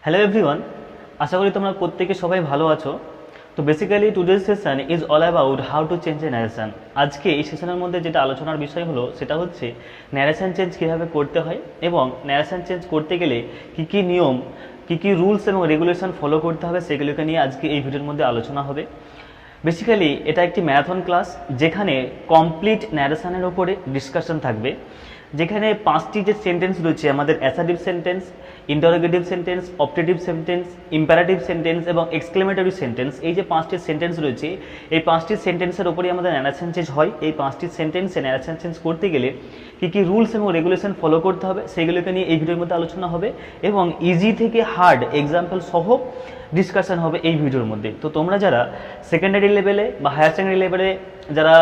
Hello everyone, আশা করি তোমরা প্রত্যেকে সবাই ভালো আছো। তো basically today's session is all about how to change A narration. আজকে এই সেশনের মধ্যে যেটা আলোচনার বিষয় হলো সেটা হচ্ছে ন্যারেশন চেঞ্জ কীভাবে করতে হয় এবং ন্যারেশন চেঞ্জ করতে গেলে কী কী নিয়ম, কী কী রুলস এবং রেগুলেশন ফলো করতে হবে সেগুলোকে নিয়ে আজকে এই ভিডিওর মধ্যে আলোচনা হবে। বেসিক্যালি এটা একটি ম্যারাথন ক্লাস যেখানে কমপ্লিট ন্যারেশনের ওপরে ডিসকাশন থাকবে, যেখানে 5টি যে সেন্টেন্স রয়েছে আমাদের assertive sentence, interrogative sentence, optative sentence, imperative sentence এবং এক্সক্লেমেটরি সেন্টেন্স, এই যে 5টি সেন্টেন্স রয়েছে এই 5টি সেন্টেন্সের ওপরেই আমাদের ন্যারেশন চেঞ্জ হয়। এই 5টি সেন্টেন্সে ন্যারেশন চেঞ্জ করতে গেলে কী কী রুলস এবং রেগুলেশন ফলো করতে হবে সেগুলোকে নিয়ে এই ভিডিওর মধ্যে আলোচনা হবে এবং ইজি থেকে হার্ড এক্সাম্পল সহ ডিসকাশন হবে এই ভিডিওর মধ্যে। তো তোমরা যারা সেকেন্ডারি লেভেলে বা হায়ার সেকেন্ডারি লেভেলে যারা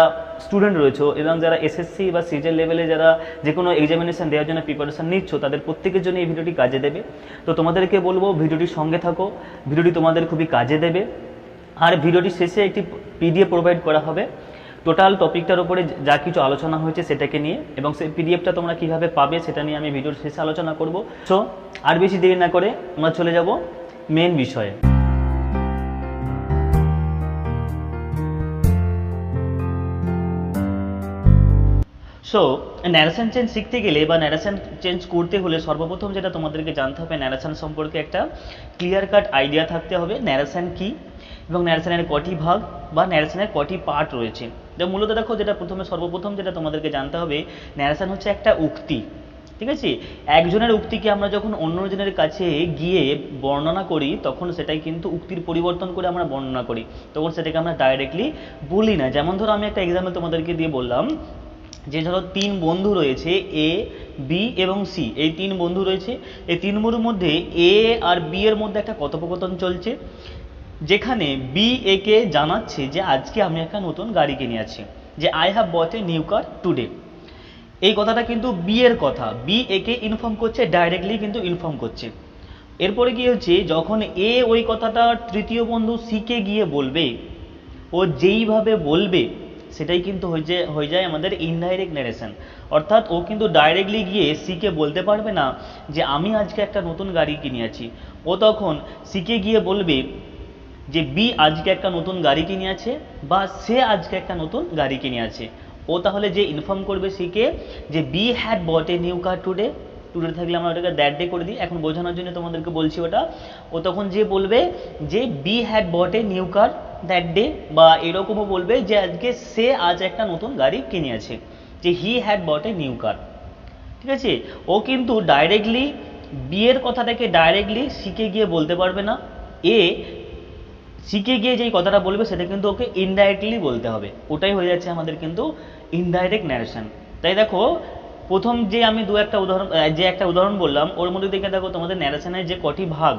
স্টুডেন্ট রয়েছে এবং যারা এসএসসি বা সিজেল লেভেলে যারা যে কোনো এক্সামিনেশন দেওয়ার জন্য প্রিপারেশন নিচ্ছ তাদের প্রত্যেকের জন্য এই ভিডিওটি কাজে দেবে। তো তোমাদেরকে বলবো ভিডিওটির সঙ্গে থাকো, ভিডিওটি তোমাদের খুবই কাজে দেবে। আর ভিডিওটির শেষে একটি পিডিএফ প্রোভাইড করা হবে টোটাল টপিকটার উপরে যা কিছু আলোচনা হয়েছে সেটাকে নিয়ে, এবং সেই পিডিএফটা তোমরা কীভাবে পাবে সেটা নিয়ে আমি ভিডিওর শেষে আলোচনা করব। সো আর বেশি দেরি না করে আমরা চলে যাব মেন বিষয়ে। সো ন্যারেশন চেঞ্জ শিখতে গেলে বা ন্যারেশন চেঞ্জ করতে হলে সর্বপ্রথম যেটা তোমাদেরকে জানতে হবে, ন্যারেশন সম্পর্কে একটা ক্লিয়ার কাট আইডিয়া থাকতে হবে ন্যারেশন কি এবং ন্যারেশনের কটি ভাগ বা ন্যারেশনের কটি পার্ট রয়েছে। তো মূলত দেখো, যেটা সর্বপ্রথম যেটা তোমাদেরকে জানতে হবে, ন্যারেশন হচ্ছে একটা উক্তি, ঠিক আছে? একজনের উক্তিকে আমরা যখন অন্যজনের কাছে গিয়ে বর্ণনা করি তখন সেটাই কিন্তু উক্তির পরিবর্তন করে আমরা বর্ণনা করি, তখন সেটাকে আমরা ডাইরেক্টলি বলি না। যেমন ধরো আমি একটা এক্সাম্পল তোমাদেরকে দিয়ে বললাম যে ধরো 3 বন্ধু রয়েছে, এ, বি এবং সি, এই 3 বন্ধু রয়েছে। এই 3 বন্ধুর মধ্যে এ আর বি এর মধ্যে একটা কথোপকথন চলছে, যেখানে বি এ কে জানাচ্ছে যে আজকে আমি একটা নতুন গাড়ি কিনে আছি, যে I have bought a new car today. এই কথাটা কিন্তু বি এর কথা, বি এ কে ইনফর্ম করছে, ডাইরেক্টলি কিন্তু ইনফর্ম করছে। এরপরে কি হচ্ছে, যখন এ ওই কথাটা তৃতীয় বন্ধু সি কে গিয়ে বলবে, ও যেইভাবে বলবে সেটাই কিন্তু হয়ে যায় আমাদের ইনডাইরেক্ট ন্যারেশন। অর্থাৎ ও কিন্তু ডাইরেক্টলি গিয়ে সিকে বলতে পারবে না যে আমি আজকে একটা নতুন গাড়ি কিনেছি, ও তখন সিকে গিয়ে বলবে যে বি আজকে একটা নতুন গাড়ি কিনে আছে বা সে আজকে একটা নতুন গাড়ি কিনে আছে। ও তাহলে যে ইনফর্ম করবে সিকে যে B had bought a new car today, today থাকলে আমরা ওটাকে দ্যাট ডে করে দিই, এখন বোঝানোর জন্য তোমাদেরকে বলছি ওটা। ও তখন যে বলবে যে B had bought a new car that day, বা এরকমও বলবে যে আজকে সে আজ একটা নতুন গাড়ি কিনে আছে, যে he had bought a new কার, ঠিক আছে? ও কিন্তু ডাইরেক্টলি বি এর কথাটাকে ডাইরেক্টলি সিকে গিয়ে বলতে পারবে না, এ শিখে গিয়ে যেই কথাটা বলবে সেটা কিন্তু ওকে ইনডাইরেক্টলি বলতে হবে, ওটাই হয়ে যাচ্ছে আমাদের কিন্তু ইনডাইরেক্ট ন্যারেশন। তাই দেখো, প্রথম যে আমি একটা উদাহরণ বললাম ওর মধ্যে দেখে দেখো তোমাদের ন্যারেশনের যে কটি ভাগ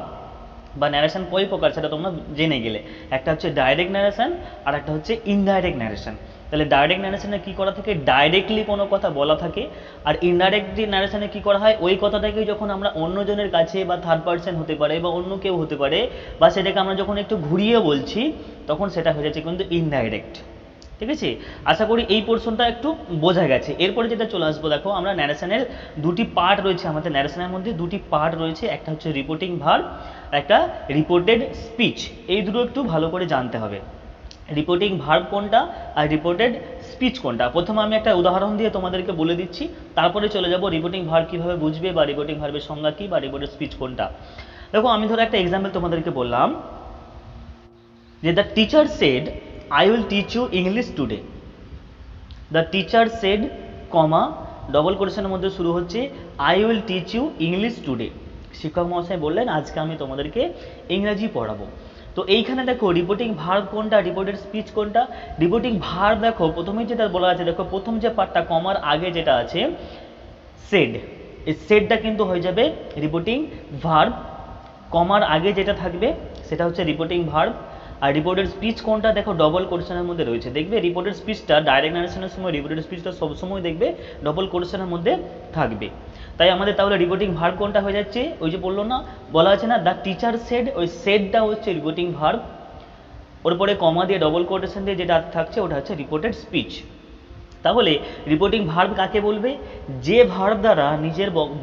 বা ন্যারেশন কয় প্রকার সেটা তোমরা জেনে গেলে। একটা হচ্ছে ডাইরেক্ট ন্যারেশন আর একটা হচ্ছে ইনডাইরেক্ট ন্যারেশন। তাহলে ডাইরেক্ট ন্যারেশনে কী করা থাকে, ডাইরেক্টলি কোনো কথা বলা থাকে। আর ইনডাইরেক্টলি ন্যারেশনে কী করা হয়, ওই কথাটাকে যখন আমরা অন্যজনের কাছে বা থার্ড পার্সন হতে পারে বা অন্য কেউ হতে পারে, বা সেটাকে আমরা যখন একটু ঘুরিয়ে বলছি তখন সেটা হয়ে যাচ্ছে কিন্তু ইনডাইরেক্ট, ঠিক আছে? আশা করি এই পোর্শনটা একটু বোঝা গেছে। এরপরে যেটা চলে আসবো, দেখো আমরা ন্যারেশনের দুটি পার্ট রয়েছে, আমাদের ন্যারেশনের মধ্যে দুটি পার্ট রয়েছে, একটা হচ্ছে রিপোর্টিং ভার্ব, একটা রিপোর্টেড স্পিচ। এই দুটো একটু ভালো করে জানতে হবে, রিপোর্টিং ভার্ব কোনটা আর রিপোর্টেড স্পিচ কোনটা। প্রথমে আমি একটা উদাহরণ দিয়ে তোমাদেরকে বলে দিচ্ছি, তারপরে চলে যাব রিপোর্টিং ভার্ব কীভাবে বুঝবে বা রিপোর্টিং ভার্বের সংজ্ঞা কী বা রিপোর্টেড স্পিচ কোনটা। দেখো, আমি ধরো একটা এক্সাম্পল তোমাদেরকে বললাম যে the teacher said I will teach you English today. The teacher said comma double কোটেশনের মধ্যে শুরু হচ্ছে I will teach you English today. শিক্ষক মহাশয় বললেন আজকে আমি তোমাদেরকে ইংরাজি পড়াবো। তো এইখানে দেখো রিপোর্টিং ভার্ব কোনটা, রিপোর্টেড স্পিচ কোনটা। রিপোর্টিং ভার্ব দেখো প্রথমেই যেটা বলা আছে, দেখো প্রথম যে পার্টটা কমার আগে যেটা আছে সেড, এই সেডটা কিন্তু হয়ে যাবে রিপোর্টিং ভার্ব। কমার আগে যেটা থাকবে সেটা হচ্ছে রিপোর্টিং ভার্ব। আর রিপোর্টেড স্পিচ কোনটা, দেখো ডবল কোটেশনের মধ্যে রয়েছে। দেখবে রিপোর্টেড স্পিচটা ডাইরেক্ট ন্যারেশনের সময় রিপোর্টেড স্পিচটা সবসময় দেখবে ডবল কোটেশনের মধ্যে থাকবে। তাই আমাদের তাহলে রিপোর্টিং ভার্ব কোনটা হয়ে যাচ্ছে, ওই যে বলা আছে না দ্য টিচার সেড, ওই সেডটা হচ্ছে রিপোর্টিং ভার্ব। ওর পরে কমা দিয়ে ডবল কোটেশন দিয়ে যেটা থাকছে ওটা হচ্ছে রিপোর্টেড স্পিচ। তাহলে রিপোর্টিং ভার্ব কাকে বলবে? যে ভার্ব দ্বারা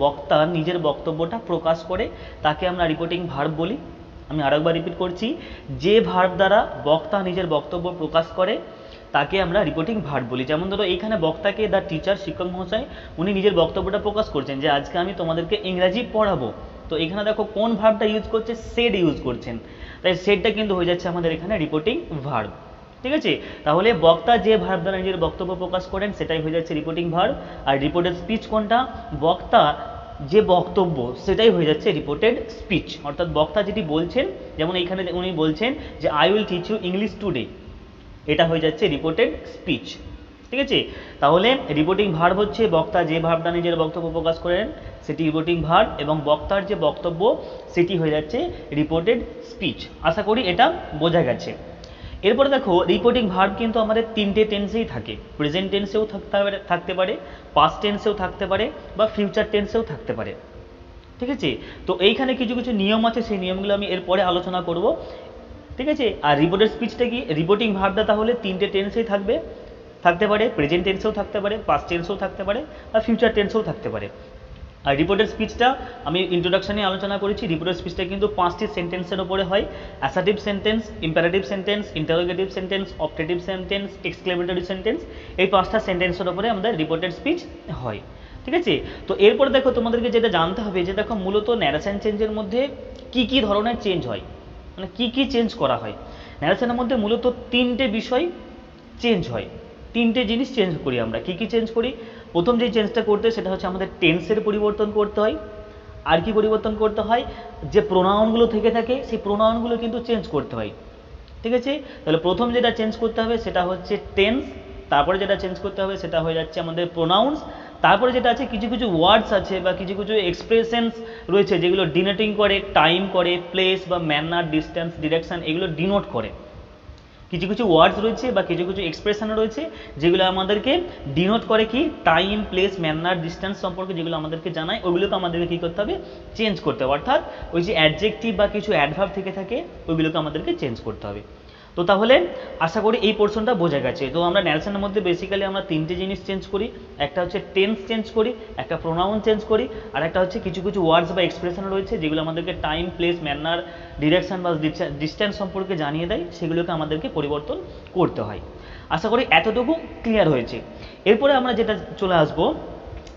বক্তা নিজের বক্তব্যটা প্রকাশ করে তাকে আমরা রিপোর্টিং ভার্ব বলি। আমি আরেকবার রিপিট করছি, যে ভার্ব দ্বারা বক্তা নিজের বক্তব্য প্রকাশ করে তাকে আমরা রিপোর্টিং ভার্ব বলি। যেমন ধরো এইখানে বক্তাকে দ্য টিচার, শিক্ষক মহাশয়, উনি নিজের বক্তব্যটা প্রকাশ করছেন যে আজকে আমি তোমাদেরকে ইংরাজি পড়াবো। তো এখানে দেখো কোন ভার্বটা ইউজ করছে? সেড ইউজ করছেন, তাই সেডটা কিন্তু হয়ে যাচ্ছে আমাদের এখানে রিপোর্টিং ভার্ব। ঠিক আছে, তাহলে বক্তা যে ভার্ব দ্বারা নিজের বক্তব্য প্রকাশ করেন সেটাই হয়ে যাচ্ছে রিপোর্টিং ভার্ব। আর রিপোর্টেড স্পিচ কোনটা? বক্তা যে বক্তব্য সেটাই হয়ে যাচ্ছে রিপোর্টেড স্পিচ। অর্থাৎ বক্তা যেটি বলছেন, যেমন এইখানে উনি বলছেন যে I will teach you English today, এটা হয়ে যাচ্ছে রিপোর্টেড স্পিচ। ঠিক আছে, তাহলে রিপোর্টিং ভার্ব হচ্ছে বক্তা যে ভার্বটা নিজের বক্তব্য প্রকাশ করেন সেটি রিপোর্টিং ভার্ব, এবং বক্তার যে বক্তব্য সেটি হয়ে যাচ্ছে রিপোর্টেড স্পিচ। আশা করি এটা বোঝা গেছে। এরপরে দেখো রিপোর্টিং ভার্ব কিন্তু আমাদের তিনটে টেন্সেই থাকে, প্রেজেন্ট টেন্সেও থাকতে পারে, পাস্ট টেন্সেও থাকতে পারে, বা ফিউচার টেন্সেও থাকতে পারে। ঠিক আছে, তো এইখানে কিছু কিছু নিয়ম আছে, সেই নিয়মগুলো আমি এরপরে আলোচনা করব। ঠিক আছে, আর রিপোর্টেড স্পিচটা কি? রিপোর্টিং ভার্বটা তাহলে তিনটে টেন্সেই থাকতে পারে, প্রেজেন্ট টেন্সেও থাকতে পারে, পাস্ট টেন্সেও থাকতে পারে, বা ফিউচার টেন্সেও থাকতে পারে। আর রিপোর্টেড স্পিচটা আমি ইন্ট্রোডাকশনে আলোচনা করেছি, রিপোর্টেড স্পিচটা কিন্তু 5টি সেন্টেন্সের উপরে হয়। Assertive sentence, imperative sentence, interrogative sentence, optative sentence, exclamatory sentence, এই 5টা সেন্টেন্সের উপরে আমাদের রিপোর্টেড স্পিচ হয়। ঠিক আছে, তো এরপরে দেখো তোমাদেরকে যেটা জানতে হবে যে দেখো মূলত ন্যারেশন চেঞ্জের মধ্যে কি কি ধরনের চেঞ্জ হয়, মানে কি কি চেঞ্জ করা হয়। ন্যারেশনের মধ্যে মূলত তিনটে বিষয় চেঞ্জ হয়, তিনটে জিনিস চেঞ্জ করি আমরা। কি কি চেঞ্জ করি? প্রথম যে চেঞ্জটা করতে হয় সেটা হচ্ছে আমাদের টেন্সের পরিবর্তন করতে হয়। আর কি পরিবর্তন করতে হয়? যে প্রোনাউনগুলো থেকে থাকে সেই প্রোনাউনগুলো কিন্তু চেঞ্জ করতে হয়। ঠিক আছে, তাহলে প্রথম যেটা চেঞ্জ করতে হবে সেটা হচ্ছে টেন্স, তারপরে যেটা চেঞ্জ করতে হবে সেটা হয়ে যাচ্ছে আমাদের প্রোনাউন্স, তারপরে যেটা আছে কিছু কিছু ওয়ার্ডস আছে বা কিছু কিছু এক্সপ্রেশনস রয়েছে যেগুলো ডিনোটিং করে, টাইম করে, প্লেস বা ম্যানার, ডিস্টেন্স, ডিরেকশন, এগুলো ডিনোট করে। কিছু কিছু ওয়ার্ডস রয়েছে বা কিছু কিছু এক্সপ্রেশন রয়েছে যেগুলো আমাদেরকে ডিনোট করে কি টাইম, প্লেস, ম্যানার, ডিস্টেন্স সম্পর্কে যেগুলো আমাদেরকে জানায়, ওইগুলোকে আমাদেরকে কী করতে হবে? চেঞ্জ করতে হবে। অর্থাৎ ওই যে অ্যাডজেক্টিভ বা কিছু অ্যাডভার্ব থেকে থাকে ওইগুলোকে আমাদেরকে চেঞ্জ করতে হবে। তো তাহলে আশা করি এই পোর্শনটা বোঝা গেছে। তো আমরা ন্যারেশনের মধ্যে বেসিক্যালি আমরা তিনটে জিনিস চেঞ্জ করি, একটা হচ্ছে টেন্স চেঞ্জ করি, একটা প্রোনাউন চেঞ্জ করি, আর একটা হচ্ছে কিছু কিছু ওয়ার্ডস বা এক্সপ্রেশন রয়েছে যেগুলো আমাদেরকে টাইম, প্লেস, ম্যানার, ডিরেকশন বা ডিস্টেন্স সম্পর্কে জানিয়ে দেয়, সেগুলোকে আমাদেরকে পরিবর্তন করতে হয়। আশা করি এতটুকু ক্লিয়ার হয়েছে। এরপরে আমরা যেটা চলে আসবো,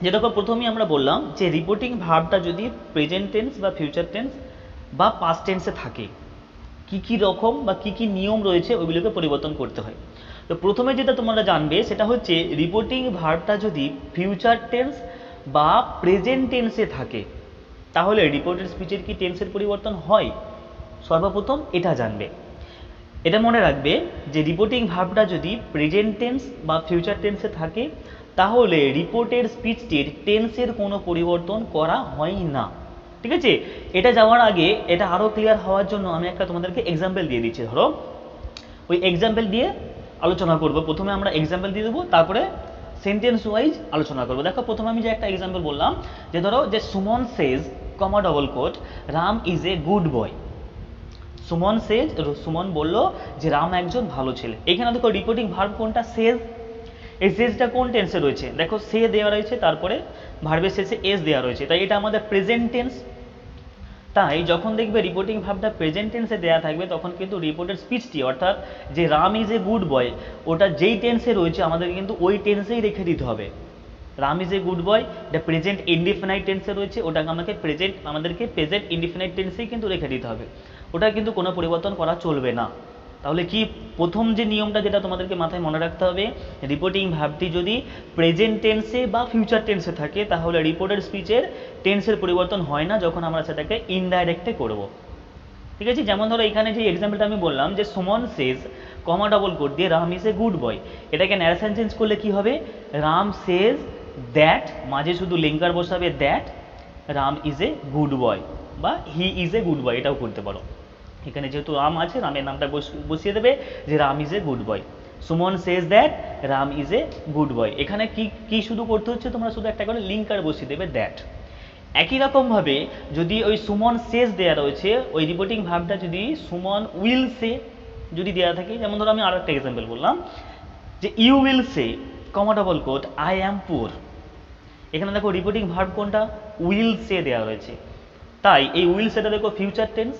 যেটাকে প্রথমেই আমরা বললাম যে রিপোর্টিং ভার্বটা যদি প্রেজেন্ট টেন্স বা ফিউচার টেন্স বা পাস্ট টেন্সে থাকে কি কি রকম বা কি কি নিয়ম রয়েছে ওইগুলোকে পরিবর্তন করতে হয়। তো প্রথমে যেটা তোমরা জানবে সেটা হচ্ছে রিপোর্টিং ভার্বটা যদি ফিউচার টেন্স বা প্রেজেন্ট টেন্সে থাকে তাহলে রিপোর্টেড স্পিচের কি টেন্সের পরিবর্তন হয়? সর্বপ্রথম এটা জানবে, এটা মনে রাখবে যে রিপোর্টিং ভার্বটা যদি প্রেজেন্ট টেন্স বা ফিউচার টেন্সে থাকে তাহলে রিপোর্টেড স্পিচটির টেন্সের কোনো পরিবর্তন করা হয় না। ঠিক আছে, এটা যাওয়ার আগে এটা আরও ক্লিয়ার হওয়ার জন্য আমি একটা তোমাদেরকে এক্সাম্পল দিয়ে দিচ্ছি। ধরো ওই এক্সাম্পল দিয়ে আলোচনা করব। প্রথমে আমরা এক্সাম্পল দিয়ে দেবো, তারপরে সেন্টেন্স ওয়াইজ আলোচনা করবো। দেখো প্রথমে আমি যে একটা এক্সাম্পল বললাম যে ধরো যে Suman says comma double quote Ram is a good boy. Suman says, Suman বলল যে রাম একজন ভালো ছেলে। এখানে দেখো রিপোর্টিং ভার্ব কোনটা? সেজ। এই সেজটা কোন টেন্সে রয়েছে? দেখো সে দেওয়া রয়েছে, তারপরে ভার্বের শেষে এস দেওয়া রয়েছে, তাই এটা আমাদের প্রেজেন্ট টেন্স। তাই যখন দেখবে রিপোর্টিং ভার্বটা প্রেজেন্ট টেন্সে দেওয়া থাকবে তখন কিন্তু রিপোর্টেড স্পিচটি অর্থাৎ যে রাম ইজ এ গুড বয় ওটা যেই টেন্সে রয়েছে আমাদেরকে কিন্তু ওই টেন্সেই রেখে দিতে হবে। রাম ইজ এ গুড বয় এটা প্রেজেন্ট ইনডিফিনাইট টেন্সে রয়েছে, ওটাকে আমাদেরকে প্রেজেন্ট ইনডিফিনাইট টেন্সেই কিন্তু রেখে দিতে হবে, ওটা কিন্তু কোনো পরিবর্তন করা চলবে না। তাহলে কি প্রথম যে নিয়মটা যেটা তোমাদেরকে মাথায় মনে রাখতে হবে, রিপোর্টিং ভার্বটি যদি প্রেজেন্ট টেন্সে বা ফিউচার টেন্সে থাকে তাহলে রিপোর্টেড স্পিচের টেন্সের পরিবর্তন হয় না যখন আমরা সেটাকে ইনডাইরেক্টে করব। ঠিক আছে, যেমন ধরো এখানে যে এক্সাম্পলটা আমি বললাম যে Suman says comma double coat দিয়ে রাম ইজ এ গুড বয়, এটাকে ন্যারেশন চেঞ্জ করলে কি হবে? রাম সেজ দ্যাট, মাঝে শুধু লিঙ্কার বসাবে that Ram is a good বয়, বা হি ইজ এ গুড বয়, এটাও করতে পারো। এখানে যেহেতু রাম আছে রামের নামটা বসিয়ে দেবে যে Ram is a good boy. Suman says that Ram is a good বয়, এখানে কি কি শুধু করতে হচ্ছে, তোমরা শুধু একটা করে লিঙ্কার বসিয়ে দেবে দ্যাট। একই রকমভাবে যদি ওই সুমন সেজ দেওয়া রয়েছে ওই রিপোর্টিং ভার্বটা যদি সুমন উইল সে যদি দেওয়া থাকে, যেমন ধরো আমি আরো একটা এক্সাম্পল বললাম যে you will say comma double quote I am poor. এখানে দেখো রিপিটিং ভার্ব কোনটা, উইল সে দেওয়া রয়েছে, তাই এই উইল সেটা দেখো ফিউচার টেন্স।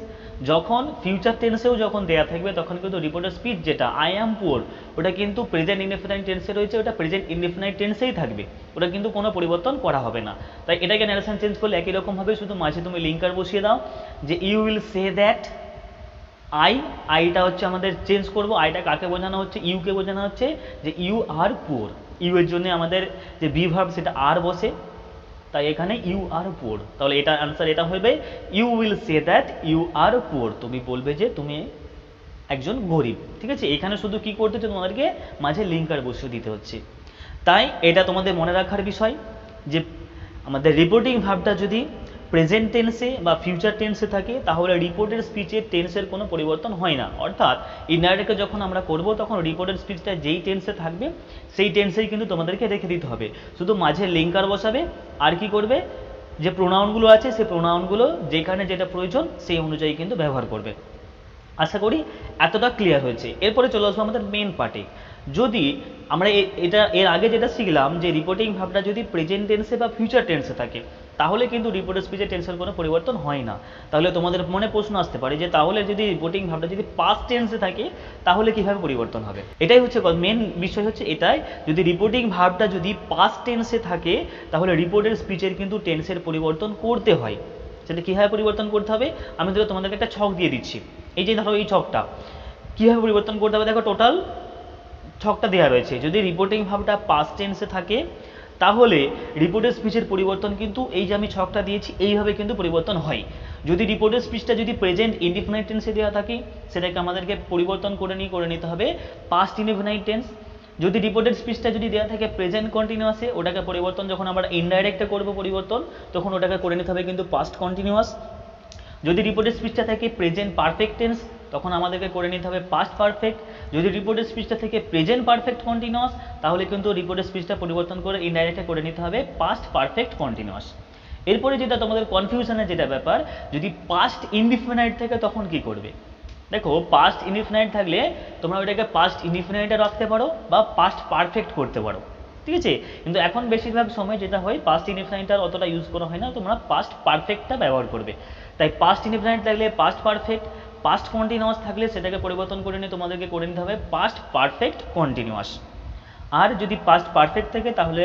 যখন ফিউচার টেন্সেও যখন দেয়া থাকবে তখন কিন্তু রিপোর্টের স্পিচ যেটা আই অ্যাম পুয়ার ওটা কিন্তু প্রেজেন্ট ইনডেফিনাইট টেন্সে রয়েছে, ওটা প্রেজেন্ট ইনডেফিনাইট টেন্সেই থাকবে, ওটা কিন্তু কোনো পরিবর্তন করা হবে না। তাই এটাকে ন্যারেশন চেঞ্জ করলে একই রকমভাবে শুধু মাঝে তুমি লিঙ্কার বসিয়ে দাও যে ইউ উইল সে দ্যাট আইটা হচ্ছে আমাদের চেঞ্জ করব, আইটা কাকে বোঝানো হচ্ছে, ইউকে বোঝানো হচ্ছে যে ইউ আর পুয়ার, ইউ এর জন্য আমাদের যে বি ভার্ব সেটা আর বসে, তাই এখানে ইউ আর পুয়ার। তাহলে এটা আনসার এটা হবে you will say that you are poor, তুমি বলবে যে তুমি একজন গরিব। ঠিক আছে, এখানে শুধু কি করতে হচ্ছে তোমাদেরকে মাঝে লিঙ্কার বসিয়ে দিতে হচ্ছে। তাই এটা তোমাদের মনে রাখার বিষয় যে আমাদের রিপোর্টিং ভার্বটা যদি প্রেজেন্ট টেন্সে বা ফিউচার টেন্সে থাকে তাহলে রিপোর্টের স্পিচের টেন্সের কোনো পরিবর্তন হয় না, অর্থাৎ ইনডাইরেক্টকে যখন আমরা করব তখন রিপোর্টের স্পিচটা যেই টেন্সে থাকবে সেই টেন্সেই কিন্তু তোমাদেরকে রেখে দিতে হবে, শুধু মাঝে লিঙ্কার বসাবে আর কি করবে যে প্রোনাউনগুলো আছে সেই প্রোনাউনগুলো যেখানে যেটা প্রয়োজন সেই অনুযায়ী কিন্তু ব্যবহার করবে। আশা করি এতটা ক্লিয়ার হয়েছে। এরপরে চলে আসবো আমাদের মেন পার্টে। যদি আমরা এটা এর আগে যেটা শিখলাম যে রিপোর্টিং ভাবটা যদি প্রেজেন্ট টেন্সে বা ফিউচার টেন্সে থাকে তাহলে কিন্তু রিপোর্টের স্পিচের টেন্সের কোনো পরিবর্তন হয় না। তাহলে তোমাদের মনে প্রশ্ন আসতে পারে যে তাহলে যদি রিপোর্টিং ভাবটা যদি পাস্ট টেন্সে থাকে তাহলে কিভাবে পরিবর্তন হবে। এটাই হচ্ছে মেন বিষয় হচ্ছে এটাই, যদি রিপোর্টিং ভাবটা যদি পাস্ট টেন্সে থাকে তাহলে রিপোর্টের স্পিচের কিন্তু টেন্সের পরিবর্তন করতে হয়। সেটা কীভাবে পরিবর্তন করতে হবে আমি ধরো তোমাদেরকে একটা ছক দিয়ে দিচ্ছি, এই যে ধরো এই ছকটা কীভাবে পরিবর্তন করতে হবে, দেখো টোটাল ছকটা দেওয়া রয়েছে। যদি রিপোর্টিং ভাবটা পাস্ট টেন্সে থাকে তাহলে রিপোর্টের স্পিচের পরিবর্তন কিন্তু এই যে আমি ছকটা দিয়েছি এইভাবে কিন্তু পরিবর্তন হয়। যদি রিপোর্টের স্পিচটা যদি প্রেজেন্ট ইনডিফিনাইট টেন্সে দেওয়া থাকে সেটাকে আমাদেরকে পরিবর্তন করে নিতে হবে পাস্ট ইনডিফিনাইট টেন্স। যদি রিপোর্টেড স্পিচটা যদি দেওয়া থাকে প্রেজেন্ট কন্টিনিউয়াসে ওটাকে পরিবর্তন যখন আমরা ইনডাইরেক্টে করব পরিবর্তন তখন ওটাকে করে নিতে হবে কিন্তু পাস্ট কন্টিনিউয়াস। যদি রিপোর্টেড স্পিচটা থাকে প্রেজেন্ট পারফেক্ট টেন্স তখন আমাদেরকে করে নিতে হবে পাস্ট পারফেক্ট। যদি রিপোর্টেড স্পিচটা থেকে প্রেজেন্ট পারফেক্ট কন্টিনিউয়াস তাহলে কিন্তু রিপোর্টেড স্পিচটা পরিবর্তন করে ইনডাইরেক্টে করে নিতে হবে পাস্ট পারফেক্ট কন্টিনিউয়াস। এরপরে যেটা তোমাদের কনফিউশনের যেটা ব্যাপার, যদি পাস্ট ইনডিফিনাইট থাকে তখন কি করবে। দেখো পাস্ট ইনডিফিনাইট থাকলে তোমরা ওটাকে পাস্ট ইনডিফিনাইটে রাখতে পারো বা পাস্ট পারফেক্ট করতে পারো, ঠিক আছে। কিন্তু এখন বেশিরভাগ সময় যেটা হয় পাস্ট ইনডিফিনাইটটা অতটা ইউজ করা হয় না, তোমরা পাস্ট পারফেক্টটা ব্যবহার করবে। তাই পাস্ট ইনডিফিনাইট থাকলে পাস্ট পারফেক্ট, পাস্ট কন্টিনিউয়াস থাকলে সেটাকে পরিবর্তন করে নিয়ে তোমাদেরকে করে নিতে হবে পাস্ট পারফেক্ট কন্টিনিউয়াস। আর যদি পাস্ট পারফেক্ট থাকে তাহলে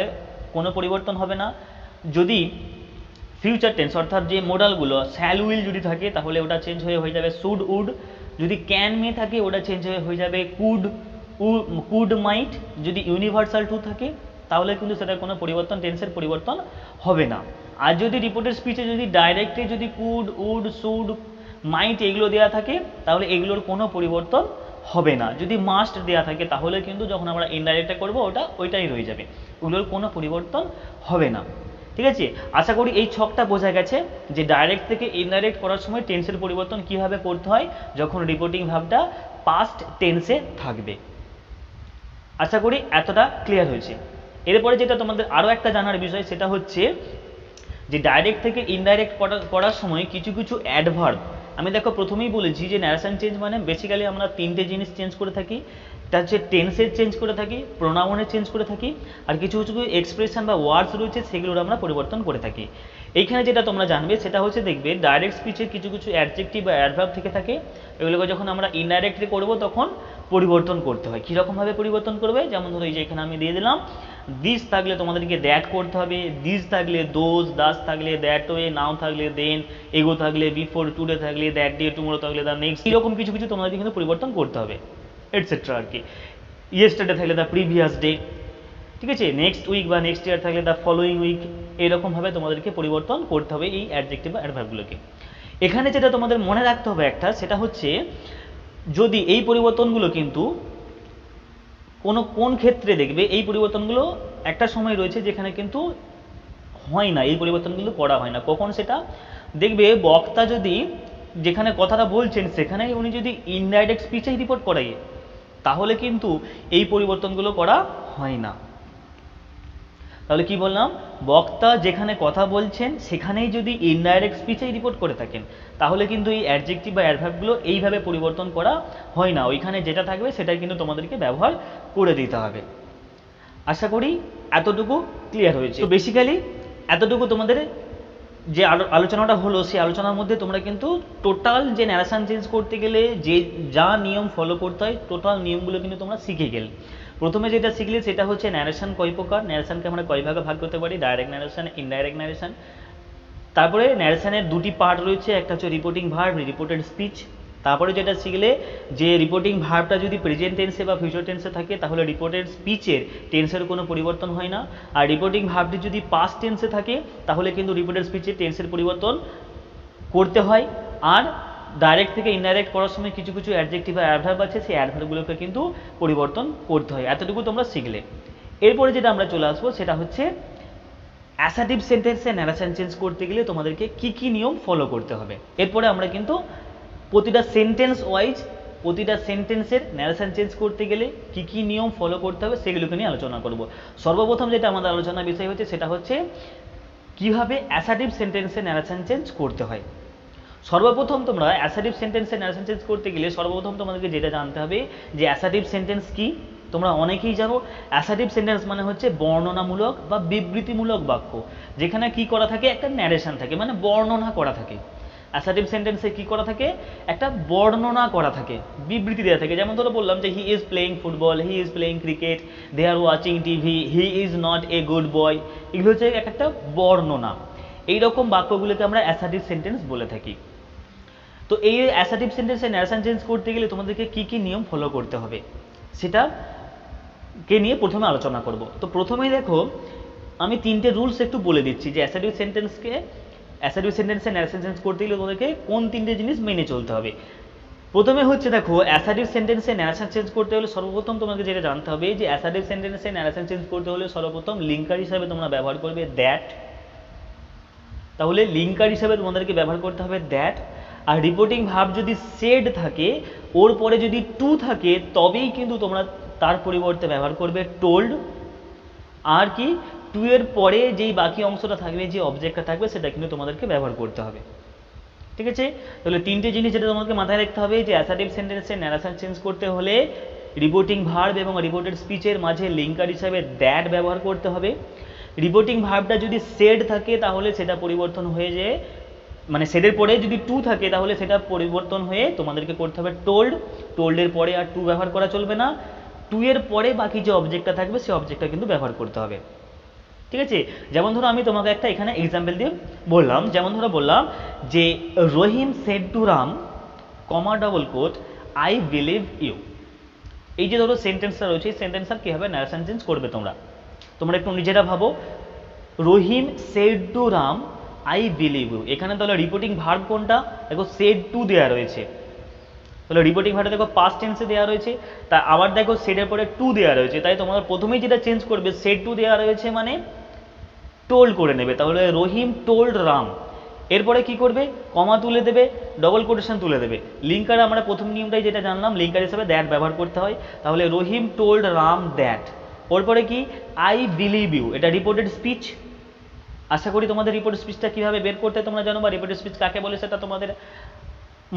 কোনো পরিবর্তন হবে না। যদি ফিউচার টেন্স অর্থাৎ যে মোডালগুলো শ্যাল উইল যদি থাকে তাহলে ওটা চেঞ্জ হয়ে যাবে শুড উড। যদি ক্যান মে থাকে ওটা চেঞ্জ হয়ে যাবে কুড মাইট। যদি ইউনিভার্সাল টু থাকে তাহলে কিন্তু সেটা কোনো পরিবর্তন টেন্সের পরিবর্তন হবে না। আর যদি রিপোর্টেড স্পিচে যদি ডাইরেক্টলি যদি কুড উড শুড মাইট এগুলো দেওয়া থাকে তাহলে এগুলোর কোনো পরিবর্তন হবে না। যদি মাস্ট দেওয়া থাকে তাহলে কিন্তু যখন আমরা ইনডাইরেক্টে করবো ওইটাই রয়ে যাবে, ওগুলোর কোনো পরিবর্তন হবে না। ঠিক আছে, আশা করি এই ছকটা বোঝা গেছে যে ডাইরেক্ট থেকে ইনডাইরেক্ট করার সময় টেন্সের পরিবর্তন কিভাবে করতে হয় যখন রিপোর্টিং ভাবটা পাস্ট টেন্সে থাকবে। আশা করি এতটা ক্লিয়ার হয়েছে। এরপরে যেটা তোমাদের আরও একটা জানার বিষয় সেটা হচ্ছে যে ডাইরেক্ট থেকে ইনডাইরেক্ট করার সময় কিছু কিছু অ্যাডভার্ব, আমি দেখো প্রথমেই বলেছি যে ন্যারেশন চেঞ্জ মানে বেসিক্যালি আমরা তিনটে জিনিস চেঞ্জ করে থাকি, তার হচ্ছে টেন্সের চেঞ্জ করে থাকি, প্রোনাউনের চেঞ্জ করে থাকি, আর কিছু কিছু এক্সপ্রেশন বা ওয়ার্ডস রয়েছে সেগুলোর আমরা পরিবর্তন করে থাকি। এইখানে যেটা তোমরা জানবে সেটা হচ্ছে দেখবে ডাইরেক্ট স্পিচে কিছু কিছু অ্যাডজেক্টিভ বা অ্যাডভার্ব থেকে থাকে, এগুলোকে যখন আমরা ইনডাইরেক্টলি করব তখন পরিবর্তন করতে হয়। কীরকমভাবে পরিবর্তন করবে, যেমন ধরো এই যে এখানে আমি দিয়ে দিলাম দিস থাকলে তোমাদেরকে দ্যাট করতে হবে, দিস থাকলে দোজ, দাস থাকলে দ্যাট ওয়ে, নাও থাকলে দেন, এগো থাকলে বিফোর, টুডে থাকলে দ্যাট ডে, টুমোরো থাকলে দ্য নেক্সট, এরকম কিছু কিছু তোমাদেরকে কিন্তু পরিবর্তন করতে হবে এটসেট্রা আর কি। ইয়েস্টারডে থাকলে দ্য প্রিভিয়াস ডে, ঠিক আছে। নেক্সট উইক বা নেক্সট ইয়ার থাকলে দ্য ফলোয়িং উইক, এরকমভাবে তোমাদেরকে পরিবর্তন করতে হবে এই অ্যাডজেক্টিভ বা অ্যাডভার্বগুলোকে। এখানে যেটা তোমাদের মনে রাখতে হবে একটা সেটা হচ্ছে যদি এই পরিবর্তনগুলো কিন্তু কোন ক্ষেত্রে দেখবে এই পরিবর্তনগুলো একটা সময় রয়েছে যেখানে কিন্তু হয় না, এই পরিবর্তনগুলো করা হয় না। কখন সেটা দেখবে, বক্তা যদি যেখানে কথাটা বলছেন সেখানে উনি যদি ইনডাইরেক্ট স্পিচেই রিপোর্ট করায় তাহলে কিন্তু এই পরিবর্তনগুলো করা হয় না। তাহলে কি বললাম, বক্তা যেখানে কথা বলছেন সেখানেই যদি ইনডাইরেক্ট স্পিচেই রিপোর্ট করে থাকেন তাহলে কিন্তু এই অ্যাডজেক্টিভ বা অ্যাডভার্বগুলো এইভাবে পরিবর্তন করা হয় না, ওইখানে যেটা থাকবে সেটাই কিন্তু তোমাদেরকে ব্যবহার করে দিতে হবে। আশা করি এতটুকু ক্লিয়ার হয়েছে। তো বেসিক্যালি এতটুকু তোমাদের যে আলোচনাটা হলো, সেই আলোচনার মধ্যে তোমরা কিন্তু টোটাল যে ন্যারেশন চেঞ্জ করতে গেলে যে যা নিয়ম ফলো করতে হয় টোটাল নিয়মগুলো কিন্তু তোমরা শিখে গেলে। প্রথমে যেটা শিখলে সেটা হচ্ছে ন্যারেশন কয় প্রকার, ন্যারেশনকে আমরা কয় ভাগে ভাগ করতে পারি, ডাইরেক্ট ন্যারেশন, ইনডাইরেক্ট ন্যারেশন। তারপরে ন্যারেশনের দুটি পার্ট রয়েছে, একটা হচ্ছে রিপোর্টিং ভার্ব, রিপোর্টেড স্পিচ। তারপরে যেটা শিখলে যে রিপোর্টিং ভার্বটা যদি প্রেজেন্ট টেন্সে বা ফিউচার টেন্সে থাকে তাহলে রিপোর্টেড স্পিচের টেন্সের কোনো পরিবর্তন হয় না, আর রিপোর্টিং ভার্বটি যদি পাস্ট টেন্সে থাকে তাহলে কিন্তু রিপোর্টেড স্পিচের টেন্সের পরিবর্তন করতে হয়। আর ডাইরেক্ট থেকে ইনডাইরেক্ট করার সময় কিছু কিছু অ্যাডজেক্টিভ বা অ্যাডভার্ব আছে, সেই অ্যাডভার্বগুলোকে কিন্তু পরিবর্তন করতে হয়। এতটুকু তোমরা শিখলে। এরপরে যেটা আমরা চলে আসবো সেটা হচ্ছে অ্যাসার্টিভ সেন্টেন্সে ন্যারেশন চেঞ্জ করতে গেলে তোমাদেরকে কি কি নিয়ম ফলো করতে হবে। এরপরে আমরা কিন্তু প্রতিটা সেন্টেন্স ওয়াইজ প্রতিটা সেন্টেন্সের ন্যারেশন চেঞ্জ করতে গেলে কি কি নিয়ম ফলো করতে হবে সেগুলোকে নিয়ে আলোচনা করব। সর্বপ্রথম যেটা আমাদের আলোচনার বিষয় হচ্ছে সেটা হচ্ছে কিভাবে অ্যাসার্টিভ সেন্টেন্সে ন্যারেশন চেঞ্জ করতে হয়। সর্বপ্রথম তোমরা অ্যাসার্টিভ সেন্টেন্সে ন্যারেশন চেঞ্জ করতে গেলে সর্বপ্রথম তোমাদেরকে যেটা জানতে হবে যে অ্যাসার্টিভ সেন্টেন্স কি। তোমরা অনেকেই জানো অ্যাসার্টিভ সেন্টেন্স মানে হচ্ছে বর্ণনামূলক বা বিবৃতিমূলক বাক্য, যেখানে কি করা থাকে, একটা ন্যারেশন থাকে, মানে বর্ণনা করা থাকে। অ্যাসার্টিভ সেন্টেন্সে কি করা থাকে, একটা বর্ণনা করা থাকে, বিবৃতি দেওয়া থাকে। যেমন ধরো বললাম যে he is playing football, he is playing cricket, they are watching TV, he is not a good boy. এগুলো হচ্ছে একটা বর্ণনা। এইরকম বাক্যগুলোকে আমরা অ্যাসার্টিভ সেন্টেন্স বলে থাকি। তো এই অ্যাসার্টিভ সেন্টেন্সে ন্যারেশন চেঞ্জ করতে গেলে তোমাদেরকে কি কি নিয়ম ফলো করতে হবে সেটা কে নিয়ে প্রথমে আলোচনা করব। তো প্রথমেই দেখো আমি তিনটে রুলস একটু বলে দিচ্ছি যে অ্যাসার্টিভ সেন্টেন্সে ন্যারেশন চেঞ্জ করতে গেলে তোমাদেরকে কোন তিনটে জিনিস মেনে চলতে হবে। প্রথমে হচ্ছে দেখো অ্যাসার্টিভ সেন্টেন্সে ন্যারেশন চেঞ্জ করতে হলে সর্বপ্রথম তোমাকে যেটা জানতে হবে যে অ্যাসার্টিভ সেন্টেন্সে ন্যারেশন চেঞ্জ করতে হলে সর্বপ্রথম লিঙ্কার হিসাবে তোমরা ব্যবহার করবে দ্যাট। তাহলে লিঙ্কার হিসাবে তোমাদেরকে ব্যবহার করতে হবে দ্যাট। আর রিপোর্টিং ভার্ব যদি সেড থাকে, ওর পরে যদি টু থাকে, তবেই কিন্তু তোমরা তার পরিবর্তে ব্যবহার করবে টোল্ড। আর কি টু এর পরে যেই বাকি অংশটা থাকবে, যে অবজেক্টটা থাকবে, সেটা কিন্তু তোমাদেরকে ব্যবহার করতে হবে। ঠিক আছে, তাহলে তিনটে জিনিস যেটা তোমাকে মাথায় রাখতে হবে যে অ্যাসার্টিভ সেন্টেন্সে ন্যারেশন চেঞ্জ করতে হলে রিপোর্টিং ভার্ব এবং রিপোর্টেড স্পিচের মাঝে লিঙ্কার হিসাবে দ্যাট ব্যবহার করতে হবে। রিপোর্টিং ভার্বটা যদি সেড থাকে তাহলে সেটা পরিবর্তন হয়ে যায়, মানে সেডের পরে যদি টু থাকে তাহলে সেটা পরিবর্তন হয়ে তোমাদেরকে করতে হবে টোল্ড। টোল্ডের পরে আর টু ব্যবহার করা চলবে না, টু এর পরে বাকি যে অবজেক্টটা থাকবে সেই অবজেক্টটা কিন্তু ব্যবহার করতে হবে। ঠিক আছে, যেমন ধরো আমি তোমাকে একটা এখানে এক্সাম্পল দিয়ে বললাম, যেমন ধরো বললাম যে Rahim said to Ram, comma double quote, I believe you. এই যে ধরো সেন্টেন্সটা রয়েছে, এই সেন্টেন্সটা কীভাবে ন্যারেশন চেঞ্জ করবে তোমরা একটু নিজেরা ভাবো। Rahim said to Ram, I believe you. এখানে তাহলে রিপোর্টিং ভার্ব কোনটা, দেখো সেড টু দেওয়া রয়েছে, তাহলে রিপোর্টিং ভার্বটা দেখো পাস্ট টেন্সে দেওয়া রয়েছে, তা আবার দেখো সেডের পরে টু দেওয়া রয়েছে, তাই তোমাদের প্রথমেই যেটা চেঞ্জ করবে সেড টু দেওয়া রয়েছে মানে টোল্ড করে নেবে। তাহলে রহিম টোল্ড রাম, এরপরে কি করবে, কমা তুলে দেবে, ডবল কোটেশন তুলে দেবে। লিঙ্কার আমরা প্রথম নিয়মটাই যেটা জানলাম, লিঙ্কার হিসাবে দ্যাট ব্যবহার করতে হয়। তাহলে রহিম টোল্ড রাম দ্যাট, ওরপরে কি আই বিলিভ ইউ, এটা রিপোর্টেড স্পিচ। আশা করি তোমাদের রিপোর্টেড স্পিচটা কীভাবে বের করতে তোমরা জানো, বা রিপোর্টেড স্পিচ কাকে বলে সেটা তোমাদের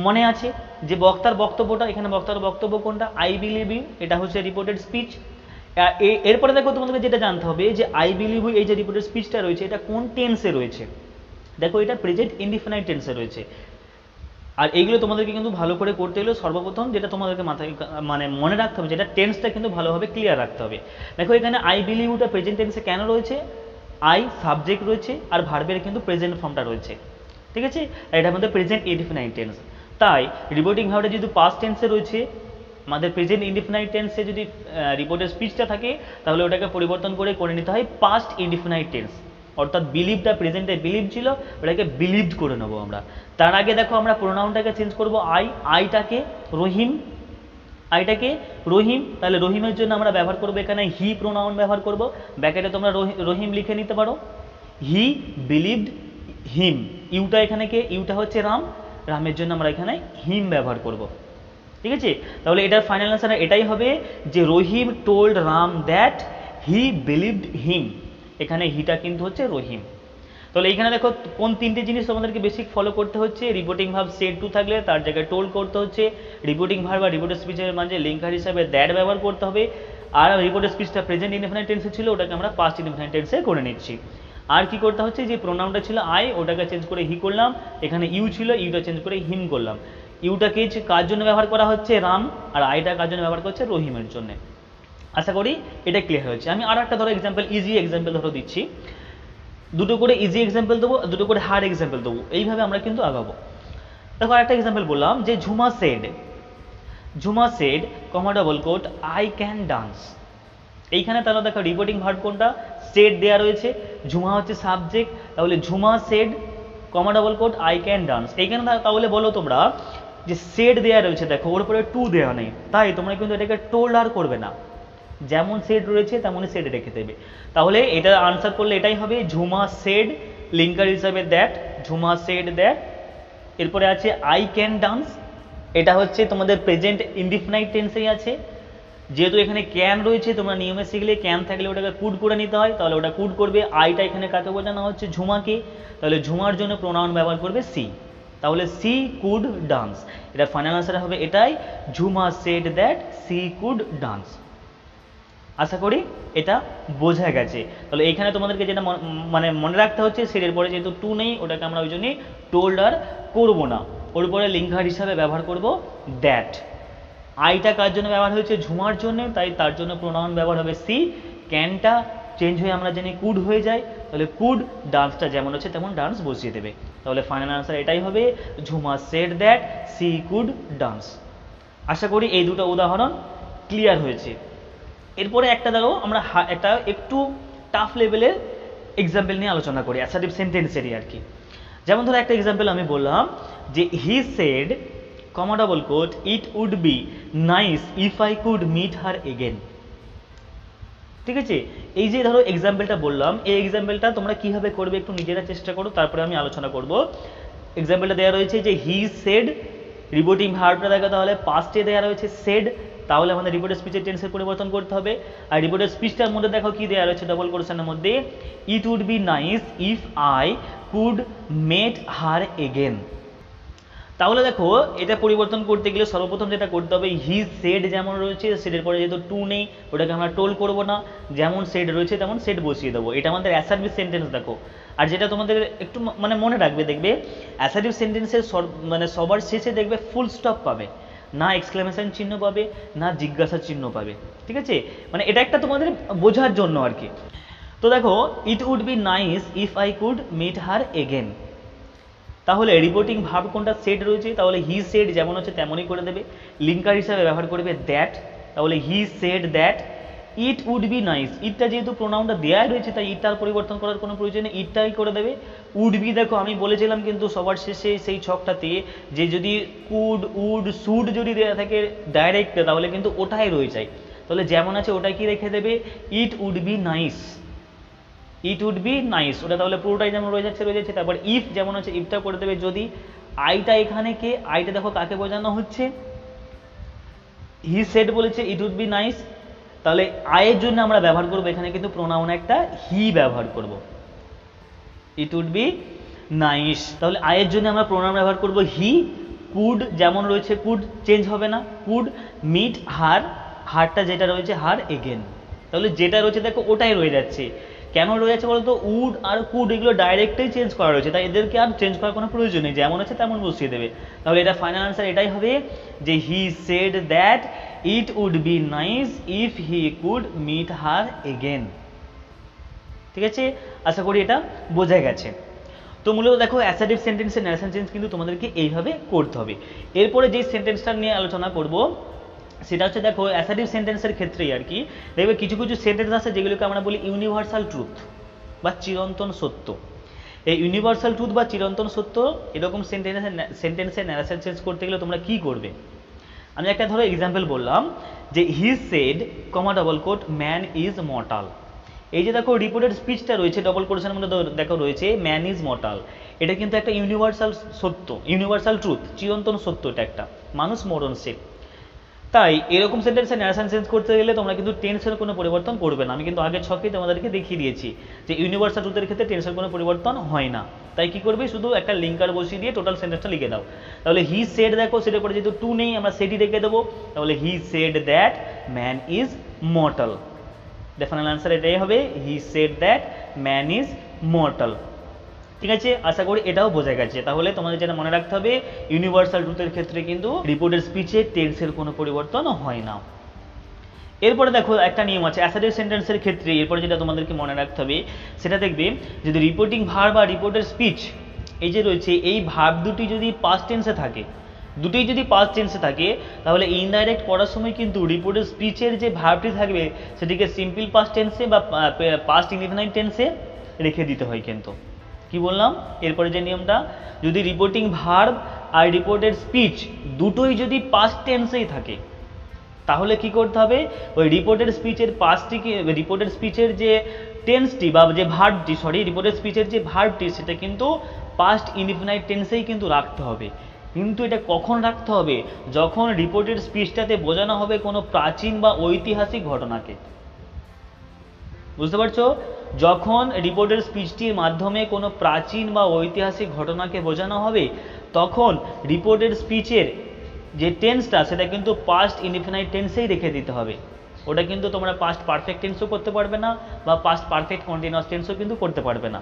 মনে আছে। যে বক্তার বক্তব্যটা, এখানে বক্তার বক্তব্য কোনটা, আই বিলিভ ইউ, এটা হচ্ছে রিপোর্টেড স্পিচ। এরপরে দেখো তোমাদেরকে যেটা জানতে হবে যে আই বিলিভ ইউ, এই যে রিপোর্টেড স্পিচটা রয়েছে এটা কোন টেন্সে রয়েছে। দেখো এটা প্রেজেন্ট ইনডিফিনাইট টেন্সে রয়েছে। আর এইগুলো তোমাদেরকে কিন্তু ভালো করে করতে হলে সর্বপ্রথম যেটা তোমাদেরকে মাথায় মানে মনে রাখতে হবে, যেটা টেন্সটা কিন্তু ভালোভাবে ক্লিয়ার রাখতে হবে। দেখো এখানে আই বিলিভ ইউটা প্রেজেন্ট টেন্সে কেন রয়েছে, আই সাবজেক্ট রয়েছে আর ভার্বের কিন্তু প্রেজেন্ট ফর্মটা রয়েছে। ঠিক আছে, এটার মধ্যে প্রেজেন্ট ইনডিফিনাইট টেন্স। তাই রিপোর্টিং ভার্বটা যদি পাস্ট টেন্সে রয়েছে, আমাদের প্রেজেন্ট ইনডিফিনাইট টেন্সে যদি রিপোর্টের স্পিচটা থাকে তাহলে ওটাকে পরিবর্তন করে নিতে হয় পাস্ট ইনডিফিনাইট টেন্স। অর্থাৎ বিলিভটা প্রেজেন্টে বিলিভ ছিল, ওটাকে বিলিভড করে নেবো আমরা। তার আগে দেখো আমরা প্রোনাউনটাকে চেঞ্জ করবো, আইটাকে রহিম, তাহলে রহিমের জন্য আমরা ব্যবহার করবো এখানে হি প্রোনাউন ব্যবহার করব। ব্র্যাকেটে তোমরা রহিম লিখে নিতে পারো, হি বিলিভড হিম। ইউটা এখানে কে, ইউটা হচ্ছে রাম, রামের জন্য আমরা এখানে হিম ব্যবহার করব। ঠিক আছে, তাহলে এটার ফাইনাল আনসার এটাই হবে যে Rahim told Ram that he believed him. এখানে হিটা কিন্তু হচ্ছে রহিম। তাহলে এইখানে দেখো কোন তিনটে জিনিস তোমাদেরকে বেসিক ফলো করতে হচ্ছে। রিপোর্টিং ভার্ব সেড টু থাকলে তার জায়গায় টোল্ড করতে হচ্ছে, রিপোর্টিং ভার্ব বা রিপোর্টেড স্পিচের মাঝে লিঙ্কার হিসাবে দ্যাট ব্যবহার করতে হবে, আর রিপোর্টেড স্পিচটা প্রেজেন্ট ইনডেফিনাইট টেন্সে ছিল, ওটাকে আমরা পাস্ট ইনডেফিনাইট টেন্সে করে নিচ্ছি। আর কি করতে হচ্ছে, যে প্রোনাউনটা ছিল আই, ওটাকে চেঞ্জ করে হি করলাম, এখানে ইউ ছিল, ইউটা চেঞ্জ করে হিম করলাম। ইউটাকে কার জন্য ব্যবহার করা হচ্ছে, রাম, আর আইটা কার জন্য ব্যবহার করছে, রহিমের জন্য। আশা করি এটা ক্লিয়ার হয়েছে। আমি আর একটা ধরো এক্সাম্পল, ইজি এক্সাম্পল ধরো দিচ্ছি, দুটো করে ইজি এক্সাম্পল দেবো, দুটো করে হার্ড এক্সাম্পল দেবো, এইভাবে আমরা কিন্তু আগাবো। দেখো আরেকটা এক্সাম্পল বললাম, যে Jhuma said comma double quote I can dance. এইখানে তাহলে দেখো রিপোর্টিং ভার্ব কোনটা, সেড দেওয়া রয়েছে, ঝুমা হচ্ছে সাবজেক্ট, তাহলে Jhuma said comma double quote I can dance. এইখানে তাহলে বলো তোমরা যে সেড দেওয়া রয়েছে, দেখো ওর উপরে টু দেওয়া নেই, তাই তোমরা কিন্তু এটাকে টোল্ড আর করবে না, যেমন সেড রয়েছে তেমনই সেড রেখে দেবে। তাহলে এটা আনসার করলে এটাই হবে, ঝুমা সেড লিঙ্কার হিসাবে দ্যাট, ঝুমা সেড দ্যাট। এরপরে আছে আই ক্যান ডান্স, এটা হচ্ছে তোমাদের প্রেজেন্ট ইনডিফিনাইট টেন্সেই আছে, যেহেতু এখানে ক্যান রয়েছে, তোমরা নিয়মে শিখলে ক্যান থাকলে ওটাকে কুড করে নিতে হয়, তাহলে ওটা কুড করবে। আইটা এখানে কাকে বোঝানো হচ্ছে, ঝুমাকে, তাহলে ঝুমার জন্য প্রোনাউন ব্যবহার করবে সি, তাহলে সি কুড ডান্স। এটা ফাইনাল আনসার হবে এটাই, Jhuma said that she could dance. আশা করি এটা বোঝা গেছে। তাহলে এখানে তোমাদেরকে যেটা মানে মনে রাখতে হচ্ছে, সেটার পরে যেহেতু টু নেই, ওটাকে আমরা ওই জন্যই টোল্ড আর করবো না, ওর উপরে লিঙ্কার হিসাবে ব্যবহার করব দ্যাট। আইটা কার জন্য ব্যবহার হয়েছে, ঝুমার জন্য, তাই তার জন্য প্রোনাউন ব্যবহার হবে সি। ক্যানটা চেঞ্জ হয়ে আমরা জানি কুড হয়ে যায়, তাহলে কুড, ডান্সটা যেমন হচ্ছে তেমন ডান্স বসিয়ে দেবে। তাহলে ফাইনাল আনসার এটাই হবে, Jhuma said that she could dance. আশা করি এই দুটো উদাহরণ ক্লিয়ার হয়েছে। এরপরে একটা দেখো আমরা একটা একটু টাফ লেভেলের এক্সাম্পল নিয়ে আলোচনা করি, অ্যাসার্টিভ সেন্টেন্সেরই আর কি। যেমন ধরো একটা এক্সাম্পল আমি বললাম যে he said comma double quote it would be nice if I could meet her again. ঠিক আছে, এই যে ধরো এক্সাম্পলটা বললাম, এই এক্সাম্পলটা তোমরা কিভাবে করবে একটু নিজেরা চেষ্টা করো, তারপরে আমি আলোচনা করব। এক্সাম্পলটা দেওয়া রয়েছে যে হি সেড, রিপোর্টিং ভার্বটা দেখো তাহলে পাস্টে দেওয়া রয়েছে সেড, তাহলে আমাদের রিপোর্টেড স্পিচের টেন্সের পরিবর্তন করতে হবে। আর রিপোর্টেড স্পিচটার মধ্যে দেখো কি দেওয়া রয়েছে ডবল কোটেশনের মধ্যে, it would be nice if I could met her again. তাহলে দেখো এটা পরিবর্তন করতে গেলে সর্বপ্রথম যেটা করতে হবে, হি সেড যেমন রয়েছে, সেডের পরে যেহেতু টু নেই, ওটাকে আমরা টোল করবো না, যেমন সেড রয়েছে তেমন সেড বসিয়ে দেবো। এটা আমাদের অ্যাসার্টিভ সেন্টেন্স দেখো। আর যেটা তোমাদের একটু মানে মনে রাখবে, দেখবে অ্যাসার্টিভ সেন্টেন্সের মানে সবার শেষে দেখবে ফুল স্টপ পাবে, না এক্সক্লেমেশন চিহ্ন পাবে, না জিজ্ঞাসা চিহ্ন পাবে। ঠিক আছে, মানে এটা একটা তোমাদের বোঝার জন্য আর কি। তো দেখো it would be nice if I could meet her again, তাহলে রিপোর্টিং ভার্ব কোনটা, সেড রয়েছে, তাহলে হি সেড যেমন হচ্ছে তেমনই করে দেবে, লিঙ্কার হিসাবে ব্যবহার করবে দ্যাট, তাহলে he said that it would be nice. ইটটা যেহেতু প্রোনাউনটা দেওয়া রয়েছে, তাই ইটটার পরিবর্তন করার কোনো প্রয়োজন নেই, ইটটাই করে দেবে। উড বি দেখো আমি বলেছিলাম কিন্তু সবার শেষে সেই ছকটাতে, যে যদি কুড উড শুড যদি দেওয়া থাকে ডাইরেক্ট, তাহলে কিন্তু ওটাই রয়ে যায়, তাহলে যেমন আছে ওটাই কি রেখে দেবে, it would be nice, it would be nice, ওটা তাহলে পুরোটাই যেমন রয়ে যাচ্ছে। তারপর ইফ যেমন হচ্ছে ইফটা করে দেবে, যদি আইটা এখানে কে, আইটা দেখো কাকে বোঝানো হচ্ছে, হি সেড বলেছে ইট উড বি নাইস, তাহলে আয়ের জন্য আমরা ব্যবহার করবো এখানে কিন্তু প্রোনাউন একটা হি ব্যবহার করব, ইট উড বি নাইস, তাহলে আয়ের জন্য আমরা প্রোনাউন ব্যবহার করব হি। কুড যেমন রয়েছে কুড চেঞ্জ হবে না, কুড মিট হার, হারটা যেটা রয়েছে হার এগেন, তাহলে যেটা রয়েছে দেখো ওটাই রয়ে যাচ্ছে। কেন রয়ে যাচ্ছে বলতো, উড আর কুড এগুলো ডাইরেক্টই চেঞ্জ করা রয়েছে, তাই এদেরকে আর চেঞ্জ করার কোনো প্রয়োজন নেই, যেমন আছে তেমন বসিয়ে দেবে। তাহলে এটা ফাইনাল আনসার এটাই হবে, যে he said that it would be nice if he could meet her again. ঠিক আছে, আশা করি এটা বোঝা গেছে। তো মূলত দেখো অ্যাসার্টিভ সেন্টেন্সের ন্যারেশন চেঞ্জ কিন্তু তোমাদেরকে এইভাবে করতে হবে। এরপরে যেই সেন্টেন্সটা নিয়ে আলোচনা করব সেটা হচ্ছে, দেখো অ্যাসার্টিভ সেন্টেন্সের ক্ষেত্রেই আর কি, দেখবে কিছু কিছু সেন্টেন্স আছে যেগুলোকে আমরা বলি ইউনিভার্সাল ট্রুথ বা চিরন্তন সত্য। এই ইউনিভার্সাল ট্রুথ বা চিরন্তন সত্য এরকম সেন্টেন্সের ন্যারেশন চেঞ্জ করতে গেলে তোমরা কি করবে। আমি একটা ধরো এক্সাম্পল বললাম যে he said comma double quote man is mortal. এই যে দেখো রিপোর্টেড স্পিচটা রয়েছে ডবল কোটেশনের মধ্যে দেখো রয়েছে ম্যান ইজ মর্টাল, এটা কিন্তু একটা ইউনিভার্সাল সত্য, ইউনিভার্সাল ট্রুথ, চিরন্তন সত্য, এটা একটা মানুষ মরণশীল। তাই এরকম সেন্টেন্সের ন্যারেশন চেঞ্জ করতে গেলে তোমরা কিন্তু টেন্সের কোনো পরিবর্তন করবে না। আমি কিন্তু আগে ছকেই তোমাদেরকে দেখিয়ে দিয়েছি যে ইউনিভার্সাল ট্রুথের ক্ষেত্রে টেন্সের কোনো পরিবর্তন হয় না। তাই কি করবে, শুধু একটা লিঙ্কার বসিয়ে দিয়ে টোটাল সেন্টেন্সটা লিখে দাও। তাহলে হি সেড দেখো সেটার পরে যেহেতু টু নেই, আমরা সেটি রেখে দেবো, তাহলে he said that man is mortal. The final answer এটাই হবে, he said that man is mortal. ঠিক আছে, আশা করি এটাও বোঝা গেছে। তাহলে তোমাদের যেটা মনে রাখতে হবে, ইউনিভার্সাল ট্রুথের ক্ষেত্রে কিন্তু রিপোর্টেড স্পিচে টেন্সের কোনো পরিবর্তন হয় না। এরপরে দেখো একটা নিয়ম আছে অ্যাসার্টিভ সেন্টেন্সের ক্ষেত্রে, এরপরে যেটা তোমাদেরকে মনে রাখতে হবে সেটা দেখবে, যদি রিপোর্টিং ভার্ব বা রিপোর্টেড স্পিচ এই যে রয়েছে, এই ভার্ব দুটি যদি পাস্ট টেন্সে থাকে, দুটোই যদি পাস্ট টেন্সে থাকে, তাহলে ইনডাইরেক্ট পড়ার সময় কিন্তু রিপোর্টেড স্পিচের যে ভার্বটি থাকবে সেটিকে সিম্পল পাস্ট টেন্সে বা পাস্ট ইনডিফিনাইট টেন্সে রেখে দিতে হয়। কিন্তু কি বললাম, এরপরে যে নিয়মটা, যদি রিপোর্টিং ভার্ব আর রিপোর্টেড স্পিচ দুটোই যদি পাস্ট টেন্সেই থাকে, তাহলে কি করতে হবে, ওই রিপোর্টেড স্পিচের পাস্টটিকে, রিপোর্টেড স্পিচের যে টেন্সটি বা যে ভার্বটি, রিপোর্টেড স্পিচের যে ভার্বটি সেটা কিন্তু পাস্ট ইনডিফিনাইট টেন্সেই কিন্তু রাখতে হবে। কিন্তু এটা কখন রাখতে হবে, যখন রিপোর্টেড স্পিচটাতে বোঝানো হবে কোনো প্রাচীন বা ঐতিহাসিক ঘটনাকে। বুঝতে পারছো, যখন রিপোর্টেড স্পিচটির মাধ্যমে কোনো প্রাচীন বা ঐতিহাসিক ঘটনাকে বোঝানো হবে, তখন রিপোর্টেড স্পিচের যে টেন্সটা সেটা কিন্তু পাস্ট ইনডিফিনাইট টেন্সেই রেখে দিতে হবে। ওটা কিন্তু তোমরা পাস্ট পারফেক্ট টেন্সও করতে পারবে না বা পাস্ট পারফেক্ট কন্টিনিউয়াস টেন্সও কিন্তু করতে পারবে না।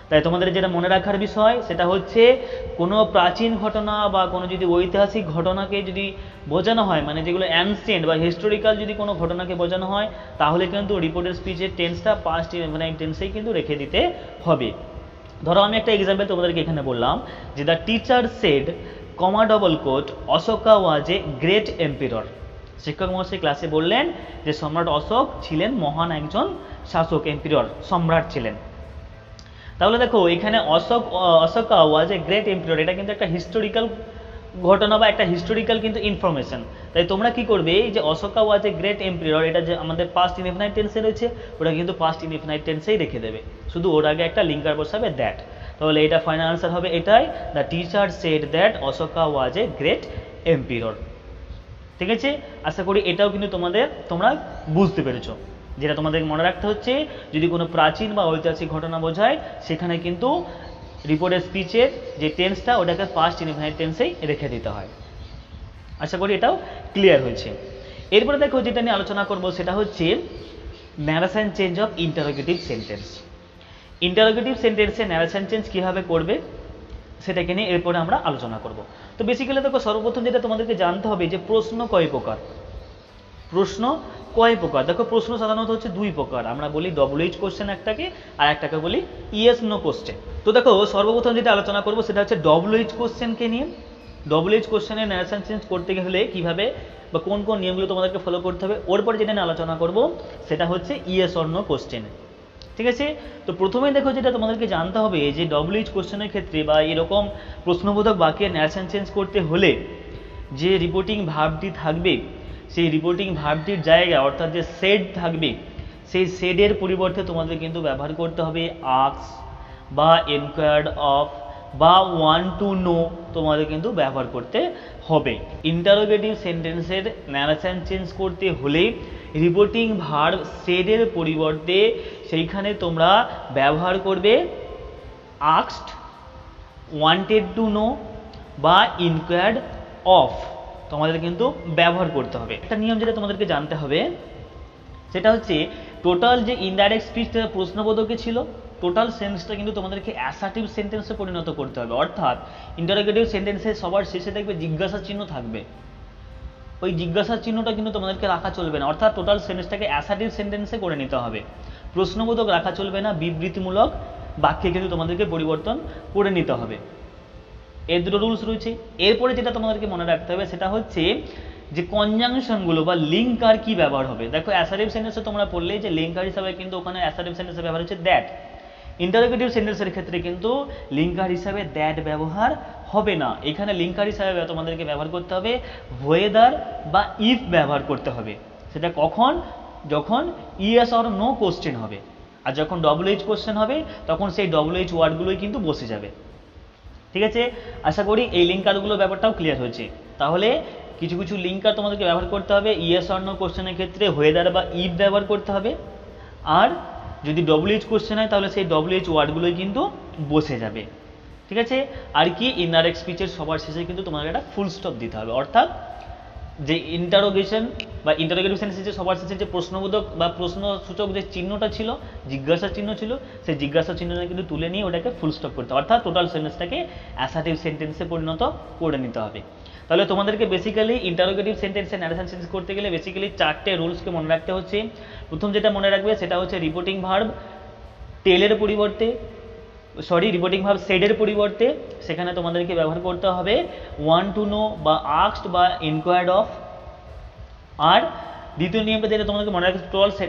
তাই তোমাদের যেটা মনে রাখার বিষয় সেটা হচ্ছে, কোনো প্রাচীন ঘটনা বা কোনো যদি ঐতিহাসিক ঘটনাকে যদি বোঝানো হয়, মানে যেগুলো অ্যানসিয়েন্ট বা হিস্টোরিক্যাল যদি কোনো ঘটনাকে বোঝানো হয়, তাহলে কিন্তু রিপোর্টেড স্পিচের টেন্সটা পাস্ট ইনডিফিনাইট টেন্সেই কিন্তু রেখে দিতে হবে। ধরো আমি একটা এক্সাম্পল তোমাদেরকে এখানে বললাম যে the teacher said comma double quote Ashoka was a great emperor. শিক্ষক মহাশয় ক্লাসে বললেন যে সম্রাট অশোক ছিলেন মহান একজন শাসক, এম্পিরর সম্রাট ছিলেন। তাহলে দেখো এখানে অশোকা ওয়াজ এ গ্রেট এম্পিরর, এটা কিন্তু একটা হিস্টোরিক্যাল ঘটনা বা একটা হিস্টোরিক্যাল কিন্তু ইনফরমেশন। তাই তোমরা কি করবে, এই যে অশোকা ওয়াজ এ গ্রেট এম্পিরর, এটা যে আমাদের পাস্ট ইনডিফিনাইট টেন্সে রয়েছে, ওটা কিন্তু পাস্ট ইনডিফিনাইট টেন্সেই রেখে দেবে, শুধু ওর আগে একটা লিঙ্কার বসাবে দ্যাট। তাহলে এটা ফাইনাল আনসার হবে এটাই, the teacher said that Ashoka was a great emperor. ঠিক আছে, আশা করি এটাও কিন্তু তোমরা বুঝতে পেরেছো। যেটা তোমাদের মনে রাখতে হচ্ছে, যদি কোনো প্রাচীন বা ঐতিহাসিক ঘটনা বোঝায়, সেখানে কিন্তু রিপোর্টেড স্পিচের যে টেন্সটা ওটাকে পাস্ট ইনডিফিনাইট টেন্সেই রেখে দিতে হয়। আশা করি এটাও ক্লিয়ার হয়েছে। এরপরে দেখো যেটা নিয়ে আলোচনা করব সেটা হচ্ছে narration change of interrogative sentence. Interrogative সেন্টেন্সে ন্যারেশন চেঞ্জ কীভাবে করবে সেটাকে নিয়ে এরপরে আমরা আলোচনা করব। তো বেসিক্যালি দেখো সর্বপ্রথম যেটা তোমাদেরকে জানতে হবে যে প্রশ্ন কয় প্রকার। প্রশ্ন কয় প্রকার, দেখো প্রশ্ন সাধারণত হচ্ছে দুই প্রকার, আমরা বলি WH কোশ্চেন একটাকে, আর একটাকে বলি ইয়েস নো কোশ্চেন। তো দেখো সর্বপ্রথম যেটা আলোচনা করব সেটা হচ্ছে WH কোশ্চেনকে নিয়ে। WH কোশ্চেনের ন্যারেশন চেঞ্জ করতে গেলে কীভাবে বা কোন কোন নিয়মগুলো তোমাদেরকে ফলো করতে হবে, ওর পরে যেটা নিয়ে আলোচনা করব সেটা হচ্ছে ইয়েস অর নো কোশ্চেন। ঠিক আছে, তো প্রথমেই দেখো যেটা তোমাদেরকে জানতে হবে যে WH কোশ্চেনের ক্ষেত্রে বা এরকম প্রশ্নবোধক বাক্যের ন্যারেশন চেঞ্জ করতে হলে যে রিপোর্টিং ভার্বটি থাকবে, সেই রিপোর্টিং ভার্বটির জায়গায় অর্থাৎ যে সেড থাকবে, সেই সেডের পরিবর্তে তোমাদের কিন্তু ব্যবহার করতে হবে আস্ক বা এনকোয়ার্ড অফ বা ওয়ান্ট টু নো, তোমাদের কিন্তু ব্যবহার করতে হবে। ইন্টারোগেটিভ সেন্টেন্সের ন্যারেশন চেঞ্জ করতে হলে রিপোর্টিং ভার্ব সেডের পরিবর্তে সেইখানে তোমরা ব্যবহার করবে আস্কড, ওয়ান্টেড টু নো বা ইনকোয়ার্ড অফ, তোমাদের কিন্তু ব্যবহার করতে হবে। একটা নিয়ম যেটা তোমাদেরকে জানতে হবে সেটা হচ্ছে টোটাল যে ইনডাইরেক্ট স্পিচটা প্রশ্নবোধকে ছিল, টোটাল সেন্সটা কিন্তু তোমাদেরকে অ্যাসার্টিভ সেন্টেন্সে পরিণত করতে হবে। অর্থাৎ ইন্টারোগেটিভ সেন্টেন্সে সবার শেষে দেখবে জিজ্ঞাসা চিহ্ন থাকবে, ওই জিজ্ঞাসা চিহ্নটা কিন্তু তোমাদেরকে রাখা চলবে না। অর্থাৎ টোটাল সেন্টেন্সটাকে অ্যাসার্টিভ সেন্টেন্সে করে নিতে হবে, প্রশ্নবোধক রাখা চলবে না, বিবৃতিমূলক বাক্যে কিন্তু তোমাদেরকে পরিবর্তন করে নিতে হবে। এর দুটো রুলস রয়েছে। এরপরে যেটা তোমাদেরকে মনে রাখতে হবে সেটা হচ্ছে যে কনজাংশনগুলো বা লিঙ্কার কি ব্যবহার হবে। দেখো অ্যাসার্টিভ সেন্টেন্সে তোমরা পড়লে যে লিঙ্কার হিসাবে কিন্তু ওখানে অ্যাসার্টিভ সেন্টেন্সে ব্যবহার হচ্ছে দ্যাট। ইন্টারোগেটিভ সেন্টেন্সের ক্ষেত্রে কিন্তু লিঙ্কার হিসাবে দ্যাট ব্যবহার হবে না, এখানে লিঙ্কার হিসাবে তোমাদেরকে ব্যবহার করতে হবে ওয়েদার বা ইফ ব্যবহার করতে হবে। সেটা কখন, যখন ইয়েস অর নো কোশ্চেন হবে, আর যখন WH কোশ্চেন হবে তখন সেই WH ওয়ার্ডগুলোই কিন্তু বসে যাবে। ঠিক আছে, আশা করি এই লিঙ্কারগুলো ব্যাপারটাও ক্লিয়ার হয়েছে। তাহলে কিছু কিছু লিঙ্কার তোমাদেরকে ব্যবহার করতে হবে, ইয়েস অর নো কোশ্চেনের ক্ষেত্রে ওয়েদার বা ইফ ব্যবহার করতে হবে, আর যদি WH কোশ্চেন হয় তাহলে সেই WH ওয়ার্ডগুলোই কিন্তু বসে যাবে। ঠিক আছে, আর কি ইনডাইরেক্ট স্পিচের সবার শেষে কিন্তু তোমাকে একটা ফুল স্টপ দিতে হবে, অর্থাৎ যে ইন্টারোগেশন বা ইন্টারোগেটিভ সেন্টেন্সে সবার শেষে যে প্রশ্নবোধক বা প্রশ্নসূচক যে চিহ্নটা ছিল, জিজ্ঞাসা চিহ্ন ছিল, সেই জিজ্ঞাসা চিহ্নটা কিন্তু তুলে নিয়ে ওটাকে ফুল স্টপ করতে হবে, অর্থাৎ টোটাল সেন্টেন্সটাকে অ্যাসার্টিভ সেন্টেন্সে পরিণত করে নিতে হবে। তাহলে তোমাদেরকে বেসিক্যালি ইন্টারোগেটিভ সেন্টেন্সে ন্যারেশন সেন্টেন্স করতে গেলে বেসিক্যালি 4টে রুলসকে মনে রাখতে হচ্ছে। প্রথম যেটা মনে রাখবে সেটা হচ্ছে রিপোর্টিং ভার্ব টেলের পরিবর্তে, রিপোর্টিং ভার্ব সেডের পরিবর্তে সেখানে তোমাদেরকে ব্যবহার করতে হবে ওয়ান টু নো বা আস্কড বা ইনকোয়ার্ড অফ। আর দ্বিতীয় নিয়মটা যেটা তোমাদেরকে মনে রাখতে,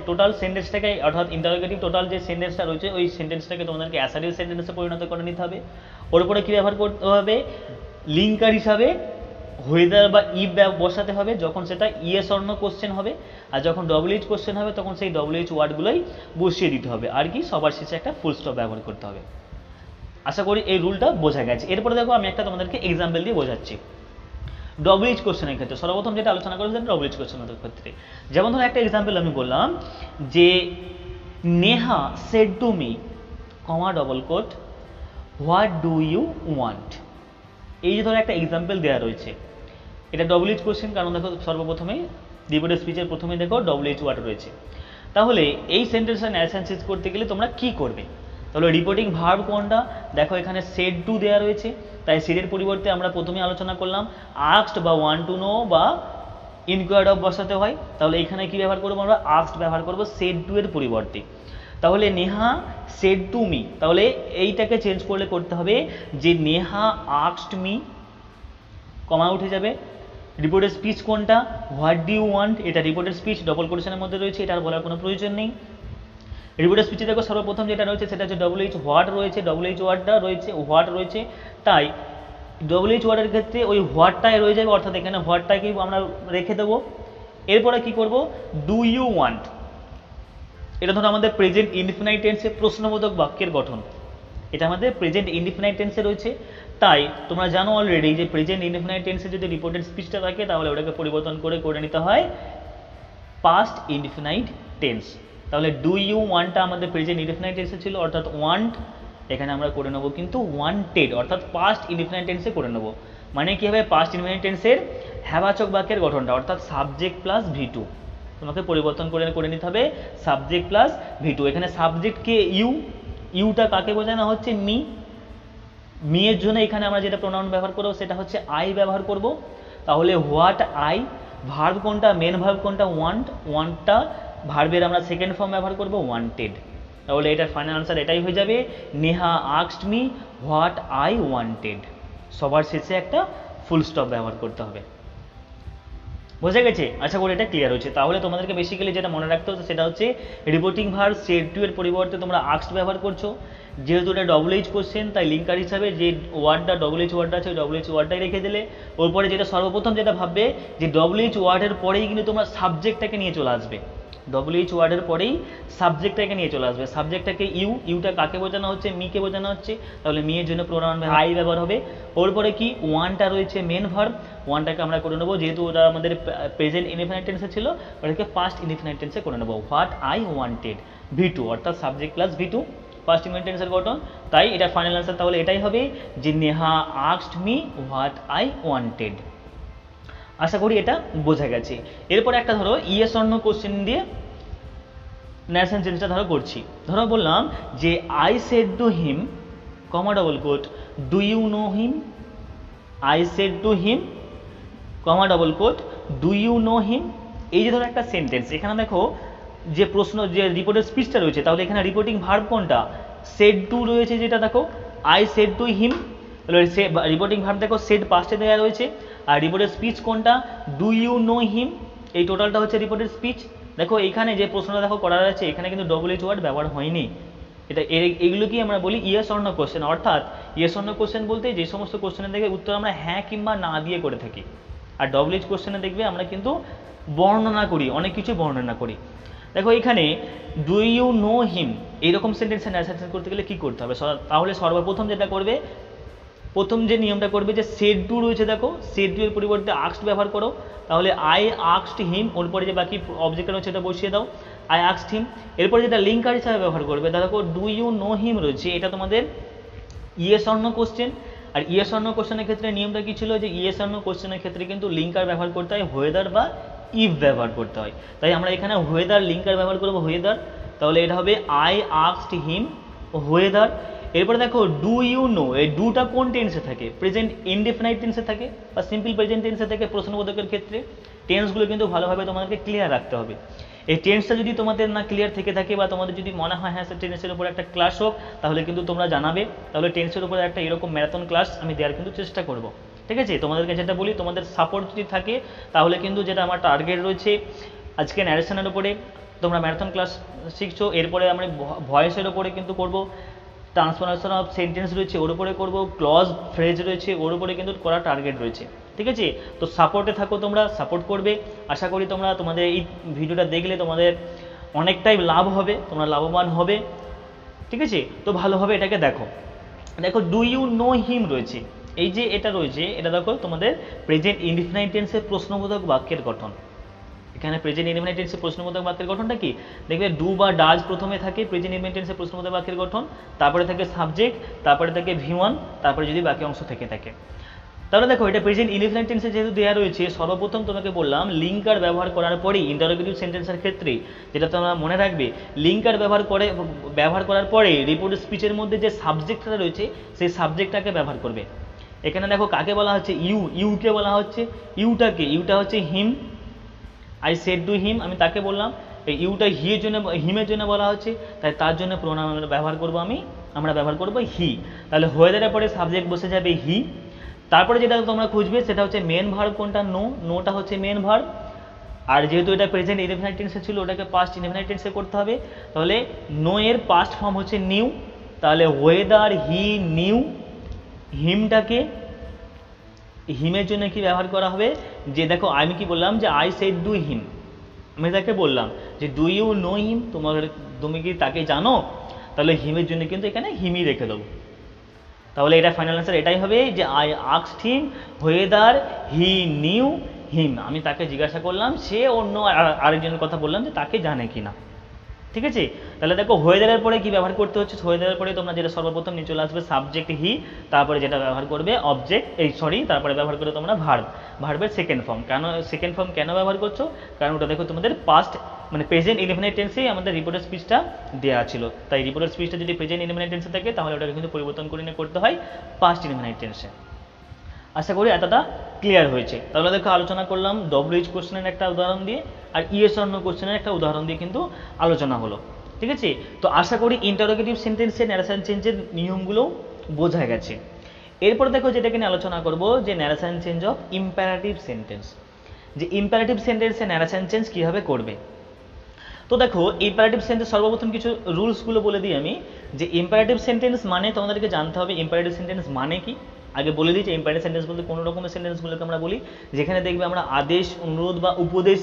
টোটাল সেন্টেন্সটাকে অর্থাৎ ইন্টারোগেটিভ টোটাল যে সেন্টেন্সটা রয়েছে ওই সেন্টেন্সটাকে তোমাদেরকে অ্যাসার্টিভ সেন্টেন্সে পরিণত করে নিতে হবে। ওর উপরে কী ব্যবহার করতে হবে, লিঙ্কার হিসাবে হুইদার বা ইফ বসাতে হবে যখন সেটা ইয়েস অর নো কোশ্চেন হবে, আর যখন ডব্লিউএইচ কোশ্চেন হবে তখন সেই ডব্লিউএইচ ওয়ার্ডগুলোই বসিয়ে দিতে হবে, আর কি সবার শেষে একটা ফুল স্টপ ব্যবহার করতে হবে। আশা করি এই রুলটা বোঝা গেছে। এরপরে দেখো আমি একটা তোমাদেরকে এক্সাম্পল দিয়ে বোঝাচ্ছি। ডব্লিউএইচ কোশ্চেনের ক্ষেত্রে সর্বপ্রথম যেটা আলোচনা করেছি ডব্লিউএইচ কোশ্চেনের ক্ষেত্রে, যেমন ধরো একটা এক্সাম্পল আমি বললাম যে Neha said to me comma double quote what do you want. এই যে ধরো একটা এক্সাম্পল দেওয়া রয়েছে, এটা ডব্লিউএইচ কোশ্চেন, কারণ দেখো সর্বপ্রথমে রিপোর্টের স্পিচের প্রথমে দেখো ডব্লিউএইচ ওয়ার্ড রয়েছে। তাহলে এই সেন্টেন্সটা ন্যারেশন চেঞ্জ করতে গেলে তোমরা কি করবে, তাহলে রিপোর্টিং ভার্ব কোনটা, দেখো এখানে সেড টু দেওয়া রয়েছে, তাই সেডের পরিবর্তে আমরা প্রথমে আলোচনা করলাম আস্কড বা ওয়ান টু নো বা ইনকোয়ার্ড অফ বসাতে হয়। তাহলে এখানে কি ব্যবহার করবো আমরা, আস্কড ব্যবহার করবো সেড টু এর পরিবর্তে। তাহলে নেহা সেড টু মি, তাহলে এইটাকে চেঞ্জ করলে করতে হবে যে নেহা আস্কড মি, কমা উঠে যাবে। রিপোর্টের স্পিচ কোনটা, হোয়াট ডু ইউ ওয়ান্ট, এটা রিপোর্টের স্পিচ ডবল কোটেশনের মধ্যে রয়েছে, এটা আর বলার কোনো প্রয়োজন নেই। রিপোর্টের স্পিচে দেখো সর্বপ্রথম যেটা রয়েছে সেটা হচ্ছে ডব্লিউএইচ হোয়াট রয়েছে, ডব্লিউএইচ ওয়ার্ডটা রয়েছে, হোয়াট রয়েছে, তাই ডব্লিউএইচ ওয়ার্ডের ক্ষেত্রে ওই হোয়াটটাই রয়ে যাবে, অর্থাৎ এখানে হোয়াটটাকেই আমরা রেখে দেবো। এরপরে কি করব, ডু ইউ ওয়ান্ট, এটা ধরো আমাদের প্রেজেন্ট ইনডিফিনাইট টেন্সে প্রশ্নবোধক বাক্যের গঠন, এটা আমাদের প্রেজেন্ট ইনডিফিনাইট টেন্সে রয়েছে। তাই তোমরা জানো অলরেডি যে প্রেজেন্ট ইনডিফিনাইট টেন্সে যদি রিপোর্টেড স্পিচটা থাকে তাহলে ওটাকে পরিবর্তন করে নিতে হয় পাস্ট ইনডিফিনাইট টেন্স। তাহলে ডু ইউ ওয়ান্টটা আমাদের প্রেজেন্ট ইনডিফিনাইট টেন্সে ছিল, অর্থাৎ ওয়ান্ট এখানে আমরা করে নেবো কিন্তু ওয়ান্টেড, অর্থাৎ পাস্ট ইনডিফিনাইট টেন্সে করে নেবো। মানে কি হবে, পাস্ট ইনডিফিনাইট টেন্সের হ্যাবাচক বাক্যের গঠনটা, অর্থাৎ সাবজেক্ট প্লাস ভি2 তোমাকে পরিবর্তন করে নিতে হবে সাবজেক্ট প্লাস ভি2। এখানে সাবজেক্টকে ইউটা কাকে বোঝানো হচ্ছে, মি, এর জন্য এখানে আমরা যেটা প্রোনাউন ব্যবহার করবো সেটা হচ্ছে আই ব্যবহার করব। তাহলে হোয়াট আই, ভার্ব কোনটা, মেন ভার্ব কোনটা, ওয়ান্টটা ভার্বের আমরা সেকেন্ড ফর্ম ব্যবহার করব ওয়ান্টেড। তাহলে এটার ফাইনাল আনসার এটাই হয়ে যাবে, Neha asked me what I wanted. সবার শেষে একটা ফুল স্টপ ব্যবহার করতে হবে। বোঝা গেছে? আশা করি এটা ক্লিয়ার হচ্ছে। তাহলে তোমাদেরকে বেসিক্যালি যেটা মনে রাখতে হচ্ছে সেটা হচ্ছে রিপোর্টিং ভার্ব সেড টু এর পরিবর্তে তোমরা আস্কড ব্যবহার করছো, যেহেতু এটা ডব্লিউএইচ কোশ্চেন তাই লিঙ্কার হিসাবে যে ওয়ার্ডটা ডব্লিউএইচ ওয়ার্ডটা আছে ওই ডব্লিউএইচ ওয়ার্ডটাই রেখে দিলে। ওরপরে যেটা সর্বপ্রথম যেটা ভাববে যে ডব্লিউএইচ ওয়ার্ডের পরেই কিন্তু তোমরা সাবজেক্টটাকে নিয়ে চলে আসবে, ডব্লিউএইচ ওয়ার্ডের পরেই সাবজেক্টটাকে নিয়ে চলে আসবে। সাবজেক্টটাকে ইউটা কাকে বোঝানো হচ্ছে, মিকে বোঝানো হচ্ছে, তাহলে মি এর জন্য প্রোনাউন আই ব্যবহার হবে। ওরপরে কি ওয়ানটা রয়েছে মেন ভার্ব, ওয়ানটাকে আমরা করে নেবো যেহেতু ওটা আমাদের প্রেজেন্ট ইনডিফিনাইট টেন্সে ছিল ওটাকে পাস্ট ইনডিফিনাইট টেন্সে করে নেবো, হোয়াট আই ওয়ান্টেড, ভি2 অর্থাৎ সাবজেক্ট প্লাস ভি2 পাস্ট ইনডিফিনাইট টেন্সের গঠন। তাই এটা ফাইনাল আনসার তাহলে এটাই হবে যে Neha asked me what I wanted. আশা করি এটা বোঝা গেছে। এরপরে একটা ধরো ইয়েস অর নো কোশ্চেন দিয়ে ন্যারেশন চেঞ্জটা ধরো করছি। ধরো বললাম যে I said to him comma double quote do you know him, I said to him comma double quote do you know him. এই যে ধরো একটা সেন্টেন্স, এখানে দেখো যে প্রশ্ন যে রিপোর্টের স্পিচটা রয়েছে তাহলে এখানে রিপোর্টিং ভার্ব কোনটা, সেড টু রয়েছে, যেটা দেখো I said to him, reporting verb দেখো সেড পাস্টে দেওয়া রয়েছে, আর রিপোর্টের স্পিচ কোনটা, ডু ইউ নো হিম। এই টোটালটা হচ্ছে রিপোর্টের স্পিচ। দেখো এখানে যে প্রশ্নটা দেখো করা আছে এখানে কিন্তু ডব্লিউএইচ ওয়ার্ড ব্যবহার হয়নি, এটা এগুলোকেই আমরা বলি ইয়েস অর নো কোশ্চেন। অর্থাৎ ইয়েস অর নো কোশ্চেন বলতে যে সমস্ত কোশ্চেনের দেখবে উত্তর আমরা হ্যাঁ কিংবা না দিয়ে করে থাকি, আর ডব্লিউএইচ কোশ্চেনে দেখবে আমরা কিন্তু বর্ণনা করি, অনেক কিছু বর্ণনা করি। দেখো এখানে ডু ইউ নো হিম এইরকম সেন্টেন্সের ন্যারেশন করতে গেলে কী করতে হবে, তাহলে সর্বপ্রথম যেটা করবে, প্রথম যে নিয়মটা করবে যে সেড টু রয়েছে দেখো সেড টু এর পরিবর্তে আস্কড ব্যবহার করো। তাহলে আই আস্কড হিম, ওর পরে যে বাকি অবজেক্টটা রয়েছে এটা বসিয়ে দাও, আই আস্কড হিম। এরপরে যেটা লিঙ্কার হিসাবে ব্যবহার করবে দেখো ডু ইউ নো হিম রয়েছে, এটা তোমাদের ইয়েস অর নো কোশ্চেন, আর ইয়েস অর নো কোশ্চেনের ক্ষেত্রে নিয়মটা কি ছিল, যে ইয়েস অর নো কোশ্চেনের ক্ষেত্রে কিন্তু লিঙ্কার ব্যবহার করতে হয়, হোয়েদার বা ইফ ব্যবহার করতে হয়। তাই আমরা এখানে হোয়েদার লিঙ্কার ব্যবহার করবো, হোয়েদার। তাহলে এটা হবে আই আস্কড হিম হোয়েদার। এরপরে দেখো ডু ইউ নো, এই ডুটা কোন টেন্সে থাকে, প্রেজেন্ট ইনডেফিনাইট টেন্সে থাকে বা সিম্পল প্রেজেন্ট টেন্সে থাকে প্রশ্নবোধকের ক্ষেত্রে। টেন্সগুলো কিন্তু ভালোভাবে তোমাদেরকে ক্লিয়ার রাখতে হবে। এই টেন্সটা যদি তোমাদের না ক্লিয়ার থেকে থাকে বা তোমাদের যদি মনে হয় হ্যাঁ স্যার টেন্সের উপর একটা ক্লাস হোক, তাহলে কিন্তু তোমরা জানাবে, তাহলে টেন্সের উপরে একটা এরকম ম্যারাথন ক্লাস আমি দেওয়ার কিন্তু চেষ্টা করব। ঠিক আছে, তোমাদেরকে যেটা বলি, তোমাদের সাপোর্ট যদি থাকে তাহলে কিন্তু যেটা আমার টার্গেট রয়েছে আজকে ন্যারেশনের উপরে, তোমরা ম্যারাথন ক্লাস শিখছো, এরপরে আমরা ভয়েসের ওপরে কিন্তু করব, ট্রান্সফরমেশন অফ সেন্টেন্স রয়েছে ওর উপরে করব, ক্লজ ফ্রেজ রয়েছে ওর উপরে কিন্তু করার টার্গেট রয়েছে। ঠিক আছে, তো সাপোর্টে থাকো, তোমরা সাপোর্ট করবে। আশা করি তোমরা তোমাদের এই ভিডিওটা দেখলে তোমাদের অনেকটাই লাভ হবে, তোমরা লাভবান হবে। ঠিক আছে, তো ভালোভাবে এটাকে দেখো। দেখো ডু ইউ নো হিম রয়েছে, এই যে এটা রয়েছে, এটা দেখো তোমাদের প্রেজেন্ট ইনডিফিনাইট টেন্সের প্রশ্নবোধক বাক্যের গঠন। এখানে প্রেজেন্ট ইনডিফিনাইট টেন্সের প্রশ্নবোধক বাক্যের গঠনটা কি, দেখবে ডু বা ডাজ প্রথমে থাকে প্রেজেন্ট ইনডিফিনাইট টেন্সের প্রশ্নবোধক বাক্যের গঠন, তারপরে থাকে সাবজেক্ট, তারপরে থাকে V1, তারপরে যদি বাকি অংশ থেকে থাকে। তাহলে দেখো এটা প্রেজেন্ট ইনডিফিনাইট টেন্সে যেহেতু দেওয়া রয়েছে, সর্বপ্রথম তোমাকে বললাম লিঙ্কার ব্যবহার করার পরেই ইন্টারোগেটিভ সেন্টেন্সের ক্ষেত্রে, যেটা তোমরা মনে রাখবে, লিঙ্কার ব্যবহার করার পরে রিপোর্ট স্পিচের মধ্যে যে সাবজেক্টটা রয়েছে সেই সাবজেক্টটাকে ব্যবহার করবে। এখানে দেখো কাকে বলা হচ্ছে, ইউকে বলা হচ্ছে। ইউটা হচ্ছে হিম, আই সেড টু হিম, আমি তাকে বললাম। এই ইউটা হিমের জন্য বলা হচ্ছে, তাই তার জন্য প্রোনাউন ব্যবহার করব আমরা ব্যবহার করব হি। তাহলে হোয়েদারের পরে সাবজেক্ট বসে যাবে হি। তারপরে যেটা তোমরা খুঁজবে সেটা হচ্ছে মেন ভার্ব কোনটা, নোটা হচ্ছে মেন ভার্ব। আর যেহেতু এটা প্রেজেন্ট ইনডিফিনাইট টেন্সে ছিল, ওটাকে পাস্ট ইনডিফিনাইট টেন্সে করতে হবে। তাহলে নো এর পাস্ট ফর্ম হচ্ছে নিউ, তাহলে হোয়েদার হি নিউ হিমটাকে, হিমের জন্য কি ব্যবহার করা হবে, যে দেখো আমি কি বললাম, যে আই সেড টু হিম, আমি তাকে বললাম যে ডু ইউ নো হিম, তুমি কি তাকে জানো, তাহলে হিমের জন্য কিন্তু এখানে হিমই রেখে দেবো। তাহলে এটা ফাইনাল অ্যান্সার এটাই হবে, যে I asked him whether he knew হিম, আমি তাকে জিজ্ঞাসা করলাম সে অন্য আরেকজনের কথা বললাম যে তাকে জানে কিনা। ঠিক আছে, তাহলে দেখো হোয়েদারের পরে কি ব্যবহার করতে হচ্ছে, হোয়েদারের পরে তোমরা যেটা সর্বপ্রথম নিয়ে চলে আসবে সাবজেক্ট হি, তারপরে যেটা ব্যবহার করবে অবজেক্ট, তারপরে ব্যবহার করে তোমরা ভার্বের সেকেন্ড ফর্ম। কেন ব্যবহার করছো, কারণ ওটা দেখো তোমাদের পাস্ট মানে প্রেজেন্ট ইনডিফিনাইট টেন্সেই আমাদের রিপোর্টের স্পিচটা দেওয়া ছিল, তাই রিপোর্টের স্পিচটা যদি প্রেজেন্ট ইনডিফিনাইট টেন্সে থাকে তাহলে ওটাকে কিন্তু পরিবর্তন করে নিয়ে করতে হয় পাস্ট ইনডিফিনাইট টেন্সে। আশা করি এতটা ক্লিয়ার হয়েছে। তাহলে দেখো আলোচনা করলাম WH কোশ্চেনের একটা উদাহরণ দিয়ে, আর ইয়েস অর নো কোশ্চেনের একটা উদাহরণ দিয়ে কিন্তু আলোচনা হলো। ঠিক আছে, তো আশা করি ইন্টারোগেটিভ সেন্টেন্সের ন্যারেশন চেঞ্জের নিয়মগুলো বোঝা গেছে। এরপর দেখো যেটাকে নিয়ে আলোচনা করব, যে narration change of imperative sentence, যে ইম্পারেটিভ সেন্টেন্সে ন্যারেশন চেঞ্জ কীভাবে করবে। তো দেখো ইম্পারেটিভ সেন্টেন্স সর্বপ্রথম কিছু রুলসগুলো বলে দিই আমি, যে ইম্পারেটিভ সেন্টেন্স মানে তোমাদেরকে জানতে হবে ইম্পারেটিভ সেন্টেন্স মানে কি। আগে বলে দিই যে ইম্পারেটিভ সেন্টেন্স বলতে কোনো রকমের সেন্টেন্সগুলোকে আমরা বলি যেখানে দেখবে আমরা আদেশ, অনুরোধ বা উপদেশ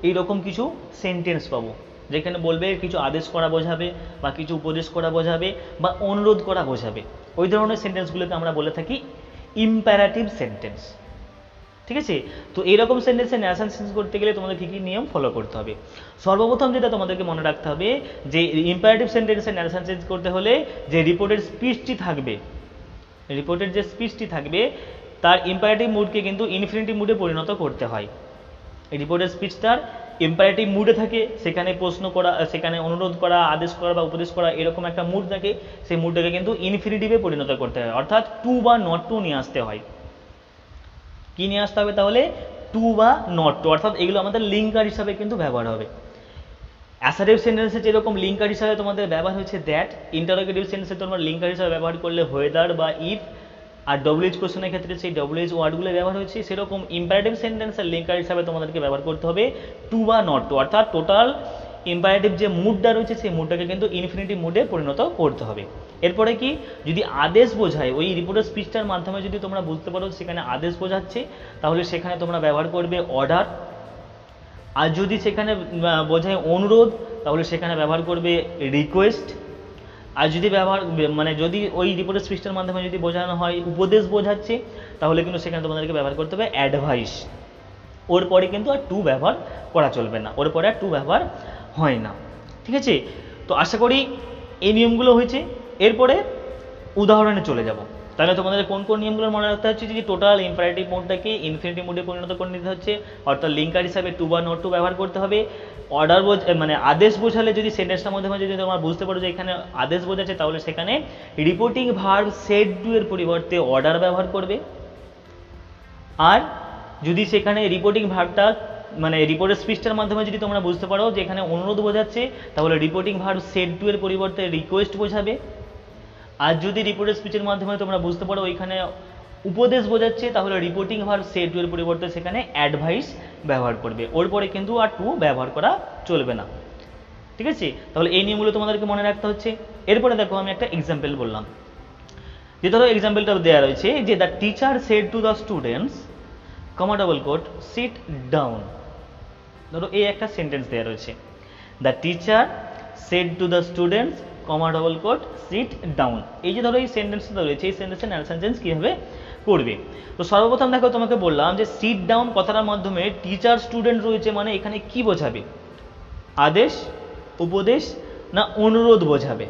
এইরকম কিছু সেন্টেন্স পাবো, যেখানে বলবে কিছু আদেশ করা বোঝাবে বা কিছু উপদেশ করা বোঝাবে বা অনুরোধ করা বোঝাবে, ওই ধরনের সেন্টেন্সগুলোকে আমরা বলে থাকি ইম্পারেটিভ সেন্টেন্স। ঠিক আছে, তো এইরকম সেন্টেন্সে ন্যারেশন চেঞ্জ করতে গেলে তোমাদের কী কী নিয়ম ফলো করতে হবে। সর্বপ্রথম যেটা তোমাদেরকে মনে রাখতে হবে, যে ইম্পারেটিভ সেন্টেন্সে ন্যারেশন চেঞ্জ করতে হলে যে রিপোর্টের স্পিচটি থাকবে, রিপোর্টের যে স্পিচটি থাকবে তার ইম্পারেটিভ মুডকে কিন্তু ইনফিনিটিভ মুডে পরিণত করতে হয়। রিপোর্টের স্পিচটার ইম্পারেটিভ মুডে থাকে, সেখানে প্রশ্ন করা, সেখানে অনুরোধ করা, আদেশ করা বা উপদেশ করা এরকম একটা মুড থাকে, সেই মুডটাকে কিন্তু ইনফিনিটিভে পরিণত করতে হয়, অর্থাৎ টু বা নট টু নিয়ে আসতে হয়। কি নিয়ে আসতে হবে তাহলে, টু বা নট টু, অর্থাৎ এগুলো আমাদের লিঙ্কার হিসাবে কিন্তু ব্যবহার হবে। অ্যাসার্টিভ সেন্টেন্সে যেরকম লিঙ্কার হিসাবে তোমাদের ব্যবহার হচ্ছে দ্যাট, ইন্টারোগেটিভ সেন্টেন্সে তোমরা লিঙ্কার হিসাবে ব্যবহার করলে হোয়েদার বা ইফ, আর WH কোশ্চেনের ক্ষেত্রে সেই WH ওয়ার্ডগুলো ব্যবহার হচ্ছে, সেরকম ইম্পারেটিভ সেন্টেন্সের লিঙ্কার হিসাবে তোমাদেরকে ব্যবহার করতে হবে টু বা নট টু, অর্থাৎ টোটাল ইম্পারেটিভ যে মুডটা রয়েছে সেই মুডটাকে কিন্তু ইনফিনিটিভ মুডে পরিণত করতে হবে। এরপরে কি, যদি আদেশ বোঝায়, ওই রিপোর্টের স্পিচটার মাধ্যমে যদি তোমরা বুঝতে পারো সেখানে আদেশ বোঝাচ্ছে, তাহলে সেখানে তোমরা ব্যবহার করবে অর্ডার। আর যদি সেখানে বোঝায় অনুরোধ, তাহলে সেখানে ব্যবহার করবে রিকোয়েস্ট। আর যদি যদি ওই রিপোর্টের স্পিচটার মাধ্যমে যদি বোঝানো হয় উপদেশ বোঝাচ্ছে, তাহলে কিন্তু সেখানে তোমাদেরকে ব্যবহার করতে হবে অ্যাডভাইস। ওর পরে কিন্তু আর টু ব্যবহার করা চলবে না, ওর পরে আর টু ব্যবহার হয় না। ঠিক আছে, তো আশা করি এই নিয়মগুলো হয়েছে। এরপরে উদাহরণে চলে যাব। তাহলে তোমাদের কোন কোন নিয়মগুলো মনে রাখতে হচ্ছে, যে টোটাল ইম্পারেটিভ মোডটাকে ইনফিনিটিভ মোডে পরিণত করে নিতে হচ্ছে, অর্থাৎ লিঙ্কার হিসাবে টু বা নট টু ব্যবহার করতে হবে। অর্ডার মানে আদেশ বোঝালে যদি সেন্টেন্সটার মধ্যে যদি তোমরা বুঝতে পারো যে এখানে আদেশ বোঝাচ্ছে, তাহলে সেখানে রিপোর্টিং ভার্ব সেড টু এর পরিবর্তে অর্ডার ব্যবহার করবে। আর যদি সেখানে রিপোর্টিং ভার্বটা মানে রিপোর্টের স্পিচটার মাধ্যমে যদি তোমরা বুঝতে পারো যে এখানে অনুরোধ বোঝাচ্ছে, তাহলে রিপোর্টিং ভার্ব সেড টু এর পরিবর্তে রিকোয়েস্ট বোঝাবে। আর যদি রিপোর্টের স্পিচের মাধ্যমে তোমরা বুঝতে পারো ওইখানে উপদেশ বোঝাচ্ছে, তাহলে রিপোর্টিং ভার্ব সেড টু এর পরিবর্তে সেখানে অ্যাডভাইস ব্যবহার করবে। ওর পরে কিন্তু আর টু ব্যবহার করা চলবে না, ঠিক আছে? তাহলে এই নিয়মগুলো তোমাদেরকে মনে রাখতে হচ্ছে। এরপরে দেখো আমি একটা এক্সাম্পল বললাম, যে ধরো এক্সাম্পলটা দেওয়া রয়েছে যে the teacher said to the students comma double quote sit down. ধরো এই একটা সেন্টেন্স দেওয়া রয়েছে, the teacher said to the students comma double quote sit down. এই যে ধরো এই সেন্টেন্সটা রয়েছে, এই সেন্টেন্সের ন্যারেশন চেঞ্জ কীভাবে করবে? তো সর্বপ্রথম দেখো তোমাকে বললাম যে সিট ডাউন কথাটার মাধ্যমে টিচার স্টুডেন্ট রয়েছে, মানে এখানে কি বোঝাবে? আদেশ, উপদেশ না অনুরোধ বোঝাবে?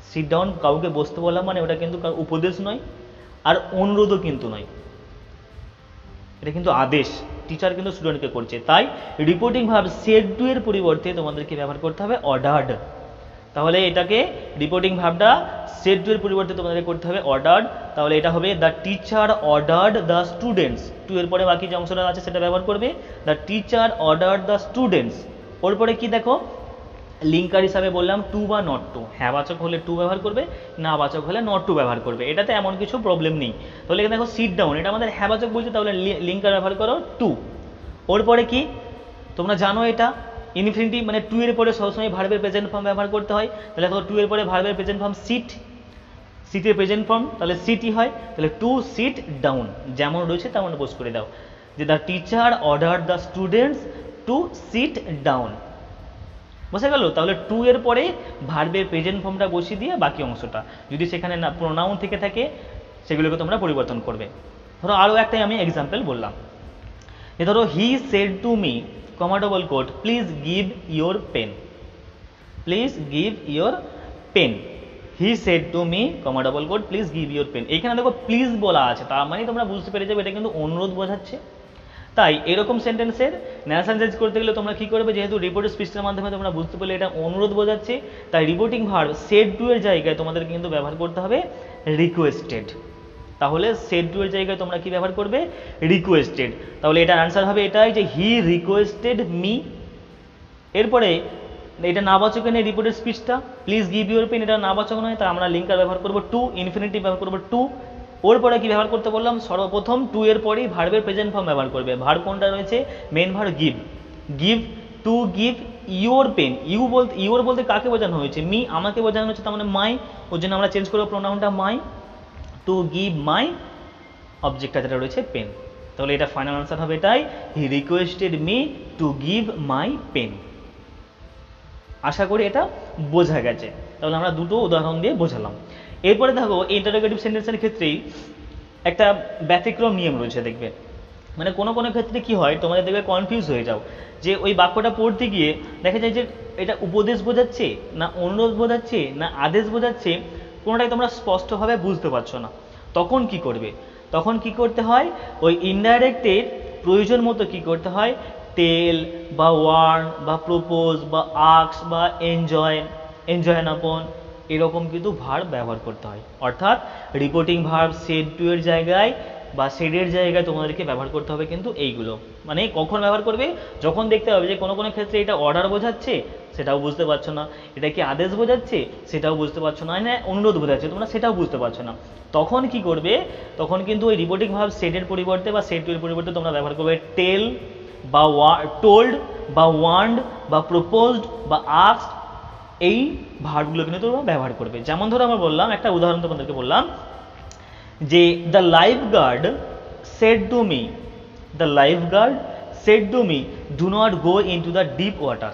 সিট ডাউন কাউকে বসতে বলা মানে ওটা কিন্তু উপদেশ নয়, আর অনুরোধও কিন্তু নয়, এটা কিন্তু আদেশ। টিচার কিন্তু স্টুডেন্টকে করছে, তাই রিপোর্টিং ভার্ব সেড টু এর পরিবর্তে তোমাদেরকে ব্যবহার করতে হবে অর্ডার্ড। তাহলে এটাকে রিপোর্টিং ভার্বটা সেড টু এর পরিবর্তে তোমাদেরকে করতে হবে অর্ডার্ড। তাহলে এটা হবে the teacher ordered the students. To এর পরে বাকি যে অংশটা আছে সেটা ব্যবহার করবে, the teacher ordered the students. ওর পরে কি দেখো, লিঙ্কার হিসাবে বললাম টু বা নট টু। হ্যাঁ বাচক হলে টু ব্যবহার করবে, না বাচক হলে নট টু ব্যবহার করবে, এটাতে এমন কিছু প্রবলেম নেই। তাহলে এখানে দেখো সিট ডাউন, এটা আমাদের হ্যাঁ বাচক বলছে, তাহলে লিঙ্কার ব্যবহার করো টু। ওর পরে কি তোমরা জানো, এটা ইনফিনিটিভ মানে টু এর পরে সবসময় ভার্বের প্রেজেন্ট ফর্ম ব্যবহার করতে হয়। তাহলে দেখো টু এর পরে ভার্বের প্রেজেন্ট ফর্ম সিট, সিটের প্রেজেন্ট ফর্ম তাহলে সিটই হয়। তাহলে টু সিট ডাউন যেমন রয়েছে তেমন পোস্ট করে দাও, যে the teacher order the students two sit down. বুঝে গেল? তাহলে টু এর পরে ভার্বের প্রেজেন্ট ফর্মটা বসিয়ে দিয়ে বাকি অংশটা, যদি সেখানে না প্রোনাউন থেকে থাকে সেগুলোকে তোমরা পরিবর্তন করবে। ধরো আরও একটাই আমি এক্সাম্পল বললাম, যে ধরো he said to me comma double quote please give your pen. Please give your pen. He said to me comma double quote please give your pen. এখানে দেখো প্লিজ বলা আছে, তার মানে তোমরা বুঝতে পেরে যাবে এটা কিন্তু অনুরোধ বোঝাচ্ছে। তাই এরকম সেন্টেন্সের ন্যারেশন চেঞ্জ করতে গেলে তোমরা কি করবে, যেহেতু রিপোর্টের স্পিচের মাধ্যমে তোমরা বুঝতে পারলে এটা অনুরোধ বোঝাচ্ছে, তাই রিপোর্টিং ভার্ব সেড টু এর জায়গায় তোমাদের কিন্তু ব্যবহার করতে হবে রিকোয়েস্টেড। তাহলে সেড টু এর জায়গায় তোমরা কি ব্যবহার করবে? রিকোয়েস্টেড। তাহলে এটার আনসার হবে এটাই, যে হি রিকোয়েস্টেড মি। এরপরে এটা নাবাচক নেই রিপোর্টের স্পিচটা, প্লিজ গিভ ইউর পেন, এটা নাবাচক নয়, তাই আমরা লিঙ্কার ব্যবহার করবো টু, ইনফিনিটিভ ব্যবহার করবো টু। ওর পরে কি ব্যবহার করতে বললাম, সর্বপ্রথম টু এর পরেই ভার্বের প্রেজেন্ট ফর্ম ব্যবহার করবে। ভার্ব কোনটা রয়েছে? Main verb give. Give to give your pen. Your বলতে কাকে বোঝানো হয়েছে? মি, আমাকে বোঝানো হয়েছে, তার মানে মাই। ওর জন্য আমরা চেঞ্জ করবো প্রোনাউনটা মাই। টু গিভ মাই অবজেক্টটা যেটা রয়েছে পেন। তাহলে এটা ফাইনাল আনসার হবে এটাই, he requested me to give my pen. আশা করি এটা বোঝা গেছে। তাহলে আমরা দুটো উদাহরণ দিয়ে বোঝালাম। এরপরে দেখো ইন্টারোগেটিভ সেন্টেন্সের ক্ষেত্রেই একটা ব্যতিক্রম নিয়ম রয়েছে, দেখবে মানে কোনো কোনো ক্ষেত্রে কি হয়, তোমাদের দেখবে কনফিউজ হয়ে যাও, যে ওই বাক্যটা পড়তে গিয়ে দেখা যায় যে এটা উপদেশ বোঝাচ্ছে না অনুরোধ বোঝাচ্ছে না আদেশ বোঝাচ্ছে, কোনোটাই তোমরা স্পষ্টভাবে বুঝতে পারছো না। তখন কি করবে? তখন কি করতে হয়, ওই ইনডাইরেক্টের প্রয়োজন মতো কি করতে হয়, টেল বা ওয়ার্ন বা প্রপোজ বা আক্স বা এনজয়, এনজয় আপন, এরকম কিন্তু ভার্ব ব্যবহার করতে হয়। অর্থাৎ রিপোর্টিং ভার্ব সেড টু এর জায়গায় বা সেডের জায়গায় তোমাদেরকে ব্যবহার করতে হবে কিন্তু এইগুলো। মানে কখন ব্যবহার করবে? যখন দেখতে হবে যে কোনো কোনো ক্ষেত্রে এটা অর্ডার বোঝাচ্ছে, সেটাও বুঝতে পারছো না, এটা কি আদেশ বোঝাচ্ছে সেটাও বুঝতে পারছো না, না অনুরোধ বোঝাচ্ছে তোমরা সেটাও বুঝতে পারছো না। তখন কি করবে? তখন কিন্তু ওই রিপোর্টিং ভার্ব সেডের পরিবর্তে বা সেড টু এর পরিবর্তে তোমরা ব্যবহার করবে টেল বা টোল্ড বা ওয়ার্নড বা প্রপোজড বা আস্কড, এই ভার্বগুলো কিন্তু তোমরা ব্যবহার করবে। যেমন ধরো আমরা বললাম, একটা উদাহরণ তোমাদেরকে বললাম, যে the life guard said to me, the life guard said to me do not go into the deep water.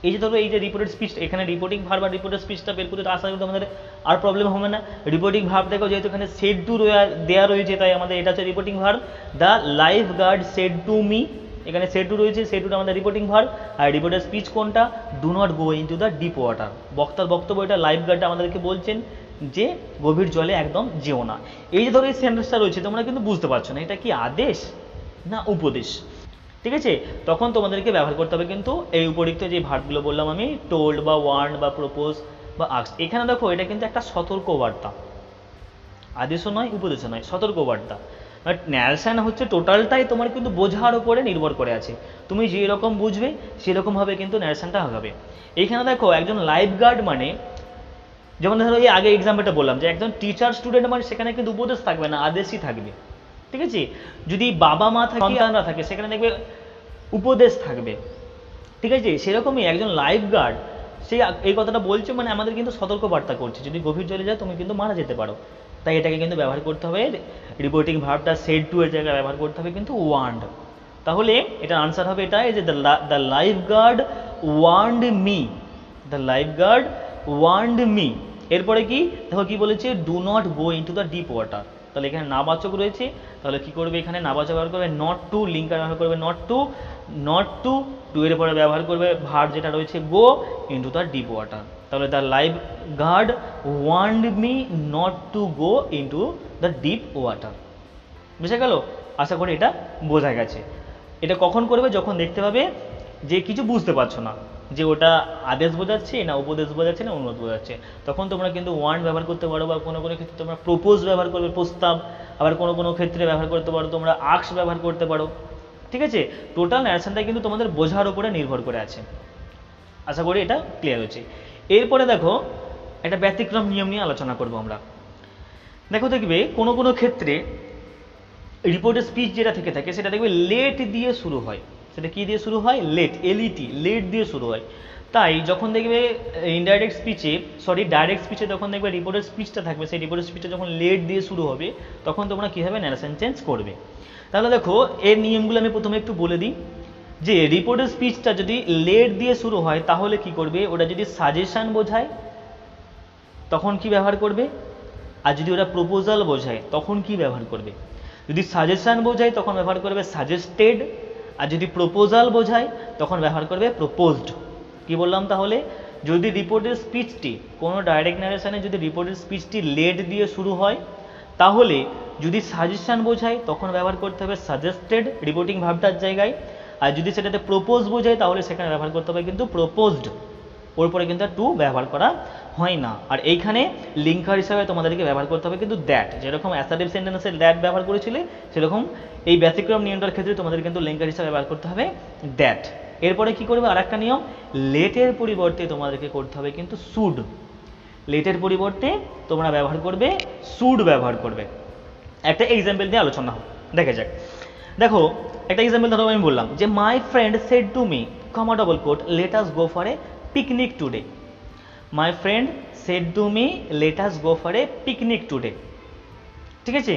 এই যে ধরো এই যে রিপোর্টেড স্পিচ, এখানে রিপোর্টিং ভার্ব আর রিপোর্টেড স্পিচটা বের করতে আশা করি আমাদের আর প্রবলেম হবে না। রিপোর্টিং ভার্ব দেখো যেহেতু এখানে সেড টু দেওয়া রয়েছে, তাই আমাদের এটা হচ্ছে reporting verb. The life guard said to me, এখানে সেড টু রয়েছে, সেড টুটা আমাদের রিপোর্টিং ভার্ব। আর রিপোর্টেড স্পিচ কোনটা? Do not go into the deep water. বক্তার বক্তব্য এটা, লাইফ গার্ডটা আমাদেরকে বলছেন যে গভীর জলে একদম যেও না। এই যে ধরো এই সেন্টেন্সটা রয়েছে তোমরা কিন্তু বুঝতে পারছো না এটা কি আদেশ না উপদেশ, ঠিক আছে? তখন তোমাদেরকে ব্যবহার করতে হবে কিন্তু এই উপরিক্ত যে ভার্বগুলো বললাম আমি, টোল্ড বা ওয়ার্ন বা প্রপোজ বা আস্কড। এখানে দেখো এটা কিন্তু একটা সতর্ক বার্তা, আদেশও নয় উপদেশও নয়, সতর্ক বার্তা। বাট ন্যারেশন হচ্ছে টোটালটাই তোমার কিন্তু বোঝার উপরে নির্ভর করে আছে, তুমি যেরকম বুঝবে সেরকমভাবে কিন্তু ন্যারেশনটা হবে। এইখানে দেখো একজন লাইফ গার্ড মানে, যেমন ধরো এই আগে এক্সাম্পলটা বললাম যে একজন টিচার স্টুডেন্ট মানে সেখানে কিন্তু উপদেশ থাকবে না, আদেশই থাকবে, ঠিক আছে? যদি বাবা মা থাকে সন্তানরা থাকে সেখানে দেখবে উপদেশ থাকবে, ঠিক আছে? সেরকমই একজন লাইফ গার্ড সে এই কথাটা বলছে মানে আমাদের কিন্তু সতর্ক বার্তা করছে, যদি গভীর জলে যাও তুমি কিন্তু মারা যেতে পারো। তাই এটাকে কিন্তু ব্যবহার করতে হবে, রিপোর্টিং ভার্বটা সেড টু এর জায়গায় ব্যবহার করতে হবে কিন্তু ওয়ার্নড। তাহলে এটার আনসার হবে এটাই যে the life guard warned me, the life guard warned me. এরপরে কি দেখো কি বলেছে, do not go into the deep water. তাহলে এখানে নাবাচক রয়েছে, তাহলে কি করবে এখানে নাবাচক ব্যবহার করবে নট টু, লিঙ্কার ব্যবহার করবে not to, not to to এর পরে ব্যবহার করবে ভার্ব যেটা রয়েছে go into the deep water. তাহলে the life guard warned me not to go into the deep water. বুঝে গেল? আশা করি এটা বোঝা গেছে। এটা কখন করবে, যখন দেখতে পাবে যে কিছু বুঝতে পারছো না, যে ওটা আদেশ বোঝাচ্ছে না উপদেশ বোঝাচ্ছে না অনুরোধ বোঝাচ্ছে, তখন তোমরা কিন্তু ওয়ার্ন ব্যবহার করতে পারো, বা কোনো কোনো ক্ষেত্রে তোমরা প্রপোজ ব্যবহার করবে প্রস্তাব, আবার কোনো কোনো ক্ষেত্রে ব্যবহার করতে পারো তোমরা আস্ক ব্যবহার করতে পারো, ঠিক আছে? টোটাল ন্যারেশনটা কিন্তু তোমাদের বোঝার উপরে নির্ভর করে আছে। আশা করি এটা ক্লিয়ার হয়েছে। এরপরে দেখো একটা ব্যতিক্রম নিয়ম নিয়ে আলোচনা করব আমরা। দেখো দেখবে কোনো কোনো ক্ষেত্রে রিপোর্টের স্পিচ যেটা থেকে থাকে সেটা দেখবে লেট দিয়ে শুরু হয়। সেটা কি দিয়ে শুরু হয়? লেট, এলইটি, লেট দিয়ে শুরু হয়। তাই যখন দেখবে ইনডাইরেক্ট স্পিচে, সরি ডাইরেক্ট স্পিচে যখন দেখবে রিপোর্টের স্পিচটা থাকবে, সেই রিপোর্টের স্পিচটা যখন লেট দিয়ে শুরু হবে তখন তোমরা কীভাবে ন্যারেশন চেঞ্জ করবে। তাহলে দেখো এর নিয়মগুলো আমি প্রথমে একটু বলে দিই। যে রিপোর্টের স্পিচটা যদি লেট দিয়ে শুরু হয় তাহলে কি করবে, ওটা যদি সাজেশন বোঝায় তখন কি ব্যবহার করবে, আর যদি ওটা প্রপোজাল বোঝায় তখন কি ব্যবহার করবে। যদি সাজেশন বোঝায় তখন ব্যবহার করবে সাজেস্টেড, আর যদি প্রপোজাল বোঝায় তখন ব্যবহার করবে প্রপোজড। কি বললাম তাহলে, যদি রিপোর্টের স্পিচটি কোনো ডাইরেক্ট ন্যারেশনে যদি রিপোর্টের স্পিচটি লেট দিয়ে শুরু হয় তাহলে যদি সাজেশন বোঝায় তখন ব্যবহার করতে হবে সাজেস্টেড রিপোর্টিং ভার্বটার জায়গায়, আর যদি সেটাতে প্রপোজ বোঝায় তাহলে সেখানে ব্যবহার করতে হবে কিন্তু প্রপোজড, ওর পরে কিন্তু টু ব্যবহার করা হয় না। আর এইখানে লিঙ্কার হিসাবে তোমাদেরকে ব্যবহার করতে হবে কিন্তু দ্যাট, যেরকম অ্যাসার্টিভ সেন্টেন্সে দ্যাট ব্যবহার করেছিলে সেরকম এই ব্যতিক্রম নিয়মটার ক্ষেত্রে তোমাদের কিন্তু লিঙ্কার হিসাবে ব্যবহার করতে হবে দ্যাট। এরপরে কি করবে, আর একটা নিয়ম, লেটের পরিবর্তে তোমাদেরকে করতে হবে কিন্তু শুড। লেটের পরিবর্তে তোমরা ব্যবহার করবে শুড ব্যবহার করবে। একটা এক্সাম্পল দিয়ে আলোচনা হোক, দেখা যাক। দেখো একটা এক্সাম্পল ধরো আমি বললাম যে my friend said to me, comma double quote, let us go for a picnic today. My friend said to me let us go for a picnic today, ঠিক আছে?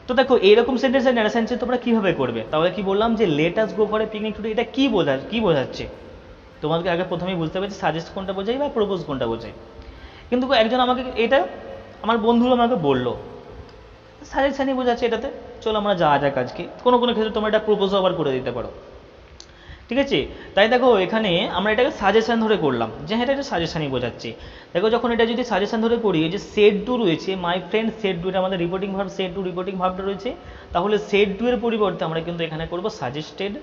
তো দেখো এইরকম সেন্টেন্সের ন্যারেশন চেঞ্জ তোমরা কীভাবে করবে? তাহলে কি বললাম যে late us go for a picnic today, এটা কী বোঝাচ্ছে? তোমাদেরকে আগে প্রথমেই বুঝতে হবে যে সাজেস্ট কোনটা বোঝায় বা প্রপোজ কোনটা বোঝায়। কিন্তু একজন আমাকে এটা আমার বন্ধু আমাকে বললো সাজেশনই বোঝাচ্ছে এটাতে, চলো আমরা যাওয়া যাক আজকে। কোনো কোনো ক্ষেত্রে তোমরা এটা প্রপোজও আবার করে দিতে পারো, ঠিক আছে? তাই দেখো এখানে আমরা এটাকে সাজেশন ধরে করলাম যে হ্যাঁ এটা সাজেশনই বোঝাচ্ছে। দেখো যখন এটা যদি সাজেশন ধরে করি, যে সেড টু রয়েছে, মাই ফ্রেন্ড সেড টু, এটা আমাদের reporting verb, said to reporting ভার্বটা রয়েছে, তাহলে সেড টু এর পরিবর্তে আমরা কিন্তু এখানে করব সাজেস্টেড।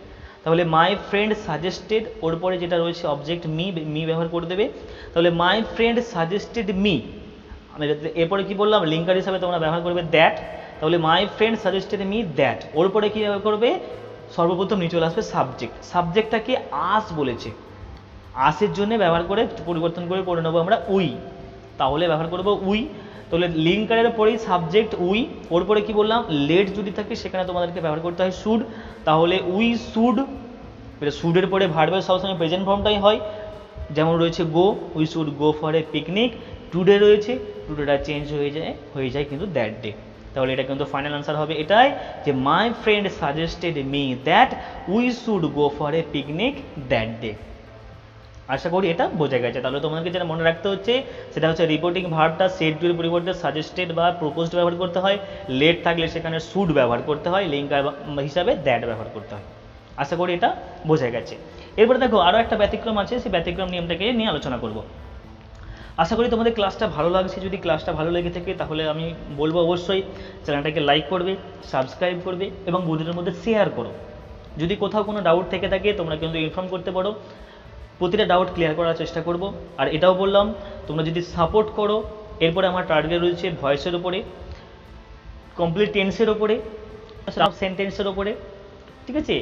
তাহলে মাই ফ্রেন্ড সাজেস্টেড, ওর পরে যেটা রয়েছে অবজেক্ট মি ব্যবহার করে দেবে। তাহলে মাই ফ্রেন্ড সাজেস্টেড মি, এরপরে কি বললাম লিঙ্কার হিসাবে তোমরা ব্যবহার করবে দ্যাট। তাহলে my friend suggested me that, ওর পরে কি ব্যবহার করবে, সর্বপ্রথম নিচে চলে আসবে সাবজেক্ট। সাবজেক্টটাকে আস বলেছে, আসের জন্য ব্যবহার করে পরিবর্তন করে নেবো আমরা উই, তাহলে ব্যবহার করবো উই। তাহলে লিঙ্কারের পরেই সাবজেক্ট উই, ওর পরে কি বললাম লেট যদি থাকে সেখানে তোমাদেরকে ব্যবহার করতে হয় শুড, তাহলে উই শুড। শুডের পরে ভার্বের সবসময় প্রেজেন্ট ফর্মটাই হয়, যেমন রয়েছে go, we should go for a picnic. Today রয়েছে, টুডেটা চেঞ্জ হয়ে যায় কিন্তু দ্যাট ডে। তাহলে এটা কিন্তু ফাইনাল আনসার হবে এটাই যে my friend suggested me that we should go for a picnic that day. আশা করি এটা বোঝা গেছে। তাহলে তোমাদেরকে যেটা মনে রাখতে হচ্ছে সেটা হচ্ছে রিপোর্টিং ভার্বটা সেড টু এর পরিবর্তে সাজেস্টেড বা প্রপোজড ব্যবহার করতে হয়, লেট থাকলে সেখানে শুড ব্যবহার করতে হয়, লিঙ্কার হিসাবে দ্যাট ব্যবহার করতে হয়। আশা করি এটা বোঝা গেছে। এরপরে দেখো আরও একটা ব্যতিক্রম আছে, সেই ব্যতিক্রম নিয়মটাকে নিয়ে আলোচনা করব। আশা করি তোমাদের ক্লাসটা ভালো লাগছে। যদি ক্লাসটা ভালো লেগে থাকে তাহলে আমি বলবো অবশ্যই চ্যানেলটাকে লাইক করবে, সাবস্ক্রাইব করবে এবং বন্ধুদের মধ্যে শেয়ার করো। যদি কোথাও কোনো ডাউট থেকে থাকে তোমরা কিন্তু ইনফর্ম করতে পারো, প্রতিটা ডাউট ক্লিয়ার করার চেষ্টা করব। আর এটাও বললাম, তোমরা যদি সাপোর্ট করো, এরপরে আমার টার্গেট রয়েছে ভয়েসের ওপরে, কমপ্লিট টেন্সের ওপরে, সেন্টেন্সের ওপরে, ঠিক আছে,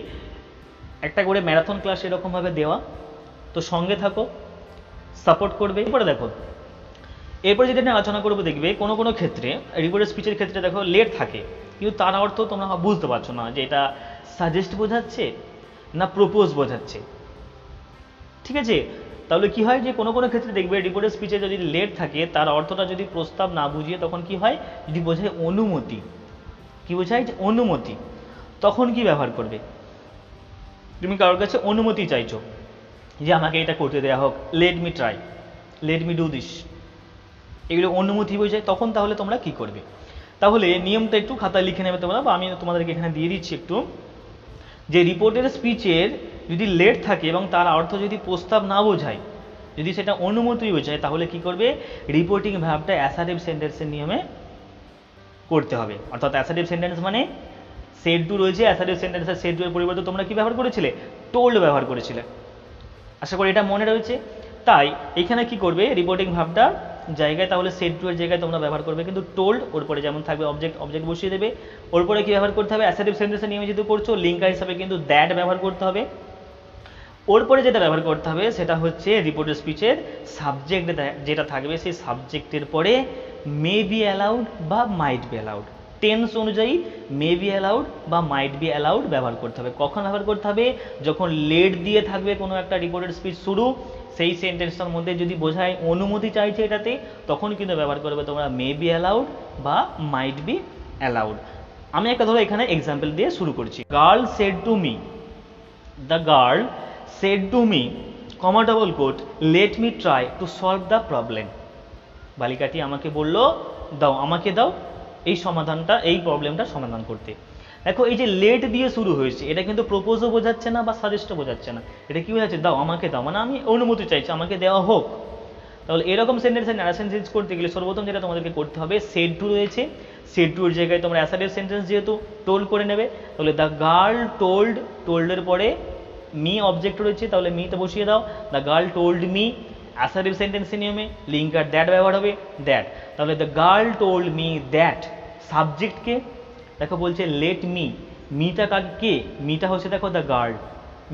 একটা করে ম্যারাথন ক্লাস এরকমভাবে দেওয়া। তো সঙ্গে থাকো, সাপোর্ট করবে। এরপরে দেখো, এরপরে যেটা নিয়ে আলোচনা করবো, দেখবে কোনো কোনো ক্ষেত্রে রিপোর্টেড স্পিচের ক্ষেত্রে দেখো লেট থাকে, কিন্তু তার অর্থ তোমরা বুঝতে পারছো না যে এটা সাজেস্ট বোঝাচ্ছে না প্রপোজ বোঝাচ্ছে, ঠিক আছে। তাহলে কি হয় যে কোনো কোনো ক্ষেত্রে দেখবে রিপোর্টেড স্পিচে যদি লেট থাকে, তার অর্থটা যদি প্রস্তাব না বুঝিয়ে তখন কি হয়, যদি বোঝায় অনুমতি, কি বোঝায় যে অনুমতি, তখন কি ব্যবহার করবে? তুমি কারোর কাছে অনুমতি চাইছো যে আমাকে এটা করতে দেওয়া হোক, late me try, let me do this, এগুলো অনুমতি বোঝায়, তখন তাহলে তোমরা কি করবে? তাহলে নিয়মটা একটু খাতায় লিখে নেবে তোমরা, বা আমি তোমাদেরকে এখানে দিয়ে দিচ্ছি একটু, যে রিপোর্টের স্পিচের যদি লেট থাকে এবং তার অর্থ যদি প্রস্তাব না বোঝায়, যদি সেটা অনুমতি বোঝায়, তাহলে কি করবে? রিপোর্টিং ভার্বটা অ্যাসার্টিভ সেন্টেন্সের নিয়মে করতে হবে। অর্থাৎ অ্যাসার্টিভ সেন্টেন্স মানে সেড টু রয়েছে, অ্যাসার্টিভ সেন্টেন্সের সেড টু এর পরিবর্তে তোমরা কি ব্যবহার করেছিলে? টোল্ড ব্যবহার করেছিলে। আশা করি এটা মনে রয়েছে। তাই এখানে কি করবে, রিপোর্টিং ভার্বটা জায়গায় তাহলে সেড টু এর জায়গায় তোমরা ব্যবহার করবে কিন্তু টোল্ড, ওর পরে যেমন থাকবে অবজেক্ট, অবজেক্ট বসিয়ে দেবে। ওর পরে কি ব্যবহার করতে হবে? অ্যাসার্টিভ সেন্টেন্সের নিয়মে যেহেতু করছো, লিঙ্কার হিসাবে কিন্তু দ্যাট ব্যবহার করতে হবে। ওর পরে যেটা ব্যবহার করতে হবে সেটা হচ্ছে রিপোর্টেড স্পিচের সাবজেক্ট যেটা থাকবে, সেই সাবজেক্টের পরে মে বি অ্যালাউড বা মাইট বি অ্যালাউড, টেন্স অনুযায়ী মে বি অ্যালাউড বা মাইট বি অ্যালাউড ব্যবহার করতে হবে। কখন ব্যবহার করতে হবে? যখন লেট দিয়ে থাকবে কোনো একটা রিপোর্টেড স্পিচ শুরু, সেই সেন্টেন্সটার মধ্যে যদি বোঝায় অনুমতি চাইছে এটাতে, তখন কিন্তু ব্যবহার করবে তোমরা মে বি অ্যালাউড বা মাইট বি অ্যালাউড। আমি একটা ধরো এখানে এক্সাম্পল দিয়ে শুরু করছি। Girl said to me, the girl said to me, comma double quote, let me try to solve the problem. বালিকাটি আমাকে বলল, দাও, আমাকে দাও এই সমাধানটা, এই প্রবলেমটা সমাধান করতে। দেখো এই যে লেট দিয়ে শুরু হয়েছে, এটা কিন্তু প্রপোজও বোঝাচ্ছে না বা সাজেস্টও বোঝাচ্ছে না, এটা কি বোঝাচ্ছে? দাও, আমাকে দাও, মানে আমি অনুমতি চাইছি, আমাকে দেওয়া হোক। তাহলে এরকম সেন্টেন্সের ন্যারেশন চেঞ্জ করতে গেলে সর্বপ্রথম যেটা তোমাদেরকে করতে হবে, সেড টু রয়েছে, সেড টু এর জায়গায় তোমরা অ্যাসার্টিভ সেন্টেন্স যেহেতু টোল্ড করে নেবে, তাহলে দ্য গার্ল টোল্ড, টোল্ডের পরে মি অবজেক্ট রয়েছে, তাহলে মিতে বসিয়ে দাও, the girl told me. Assertive সেন্টেন্সের নিয়মে লিঙ্কার দ্যাট ব্যবহার হবে, দ্যাট। তাহলে the girl told me that, সাবজেক্টকে দেখো বলছে লেট মি, মিটা কে? মিটা হচ্ছে দেখো দ্য গার্ল,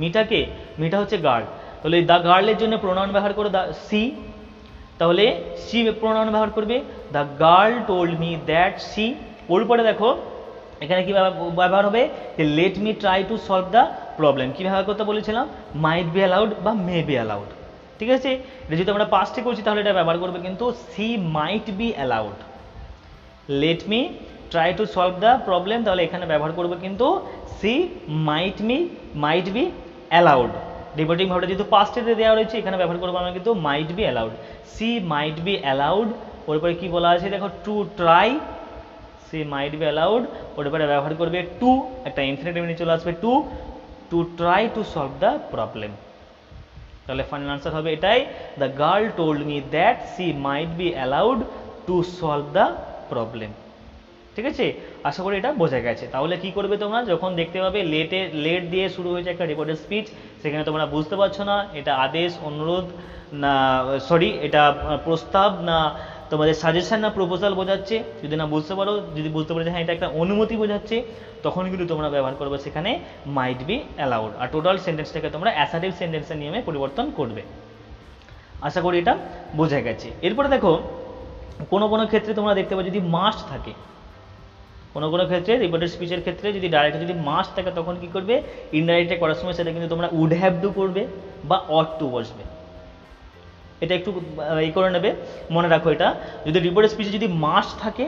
মিটা কে? মিটা হচ্ছে গার্ল। তাহলে দ্য গার্লের জন্য প্রোনাউন ব্যবহার করো দ্য সি, তাহলে সি প্রোনাউন ব্যবহার করবে, the girl told me that she. ওর পরে দেখো এখানে কি ব্যবহার হবে, যে let me try to solve the problem. কী ব্যবহার করতে বলেছিলাম? মাইট বি অ্যালাউড বা মে বি অ্যালাউড, ঠিক আছে। এটা যদি আমরা পাস্টে করছি তাহলে এটা ব্যবহার করবে কিন্তু C might be allowed. Late me try to solve the problem, তাহলে এখানে ব্যবহার করবে কিন্তু C might be allowed. Reporting ভাবটা যেহেতু পাস্টেতে দেওয়া রয়েছে, এখানে ব্যবহার করবো আমরা কিন্তু might be allowed, she might be allowed. ওর পরে কী বলা আছে দেখো, to try, she might be allowed. ওর পরে ব্যবহার করবে টু, একটা ইনফিনিটিভ নিয়ে চলে আসবে to, to try to solve the problem. তাহলে ফাইনাল আনসার হবে এটাই, the girl told me that she might be allowed to solve the problem, ঠিক আছে। আশা করি এটা বোঝা গেছে। তাহলে কি করবে তোমরা, যখন দেখতে পাবে লেট দিয়ে শুরু হয়েছে একটা রিপোর্টেড স্পিচ, সেখানে তোমরা বুঝতে পারছো না এটা আদেশ, অনুরোধ না, সরি এটা প্রস্তাব না তোমাদের সাজেশন না প্রপোজাল বোঝাচ্ছে, যদি না বুঝতে পারো, যদি বুঝতে পারো যে হ্যাঁ এটা একটা অনুমতি বোঝাচ্ছে, তখন কিন্তু তোমরা ব্যবহার করবে সেখানে মাইট বি অ্যালাউড। আর টোটাল সেন্টেন্সটাকে তোমরা অ্যাসার্টিভ সেন্টেন্সের নিয়মে পরিবর্তন করবে। আশা করি এটা বোঝা গেছে। এরপরে দেখো কোনো কোনো ক্ষেত্রে তোমরা দেখতে পাবে যদি মাস্ট থাকে, কোনো কোনো ক্ষেত্রে রিপোর্টেড স্পিচের ক্ষেত্রে যদি ডাইরেক্ট যদি মাস্ট থাকে, তখন কি করবে, ইনডাইরেক্টে করার সময় সেটা কিন্তু তোমরা উড হ্যাভ টু করবে বা অট টু বসবে। এটা একটু এই করে নেবে, মনে রাখো এটা। যদি রিপোর্টেড স্পিচে যদি মাস্ট থাকে,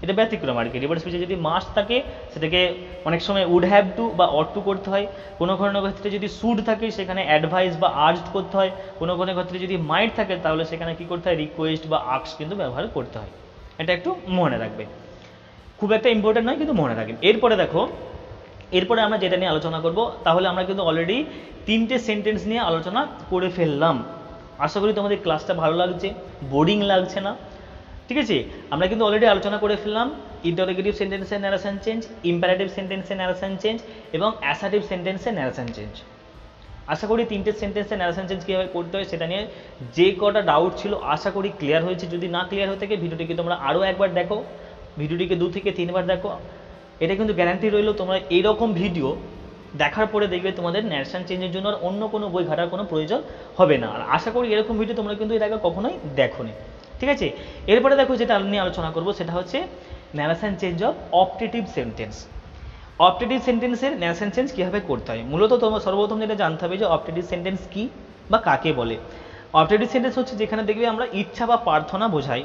এটা ব্যতিক্রম আর কি, রিপোর্টেড স্পিচে যদি মাস্ট থাকে সেটাকে অনেক সময় উড হ্যাভ টু বা অট টু করতে হয়। কোনো কোনো ক্ষেত্রে যদি শুড থাকে সেখানে অ্যাডভাইস বা আর্জড করতে হয়। কোনো কোনো ক্ষেত্রে যদি মাইট থাকে তাহলে সেখানে কি করতে হয়, রিকোয়েস্ট বা আস্ক কিন্তু ব্যবহার করতে হয়। এটা একটু মনে রাখবে, খুব একটা ইম্পর্টেন্ট নয় কিন্তু মনে রাখবেন। এরপরে দেখো, এরপরে আমরা যেটা নিয়ে আলোচনা করব, তাহলে আমরা কিন্তু অলরেডি 3টে সেন্টেন্স নিয়ে আলোচনা করে ফেললাম। আশা করি তোমাদের ক্লাসটা ভালো লাগছে, বোরিং লাগছে না। ঠিক আছে, আমরা কিন্তু অলরেডি আলোচনা করে ফেললাম ইন্টারোগেটিভ সেন্টেন্সের ন্যারেশন চেঞ্জ, ইম্পারেটিভ সেন্টেন্সের ন্যারেশন চেঞ্জ এবং অ্যাসার্টিভ সেন্টেন্সের ন্যারেশন চেঞ্জ। আশা করি তিনটে সেন্টেন্সের ন্যারেশন চেঞ্জ কীভাবে করতে হয় সেটা নিয়ে যে কটা ডাউট ছিল আশা করি ক্লিয়ার হয়েছে। যদি না ক্লিয়ার হয়ে থাকে ভিডিওটিকে তোমরা আরও একবার দেখো, ভিডিওটিকে 2 থেকে 3 বার দেখো। এটা কিন্তু গ্যারান্টি রইল তোমরা এইরকম ভিডিও দেখার পরে দেখবে তোমাদের ন্যারেশন চেঞ্জের জন্য আর অন্য কোনো বই ঘাটার কোনো প্রয়োজন হবে না। আর আশা করি এরকম ভিডিও তোমরা কিন্তু এর আগে কখনোই দেখোনি। ঠিক আছে, এরপরে দেখো যেটা নিয়ে আলোচনা করবো সেটা হচ্ছে narration change of optative sentence. Optative সেন্টেন্সের ন্যারেশন চেঞ্জ কীভাবে করতে হয়, মূলত তোমার সর্বপ্রথম যেটা জানতে হবে যে অপটেটিভ সেন্টেন্স কী বা কাকে বলে। অপটেটিভ সেন্টেন্স হচ্ছে যেখানে দেখবে আমরা ইচ্ছা বা প্রার্থনা বোঝাই,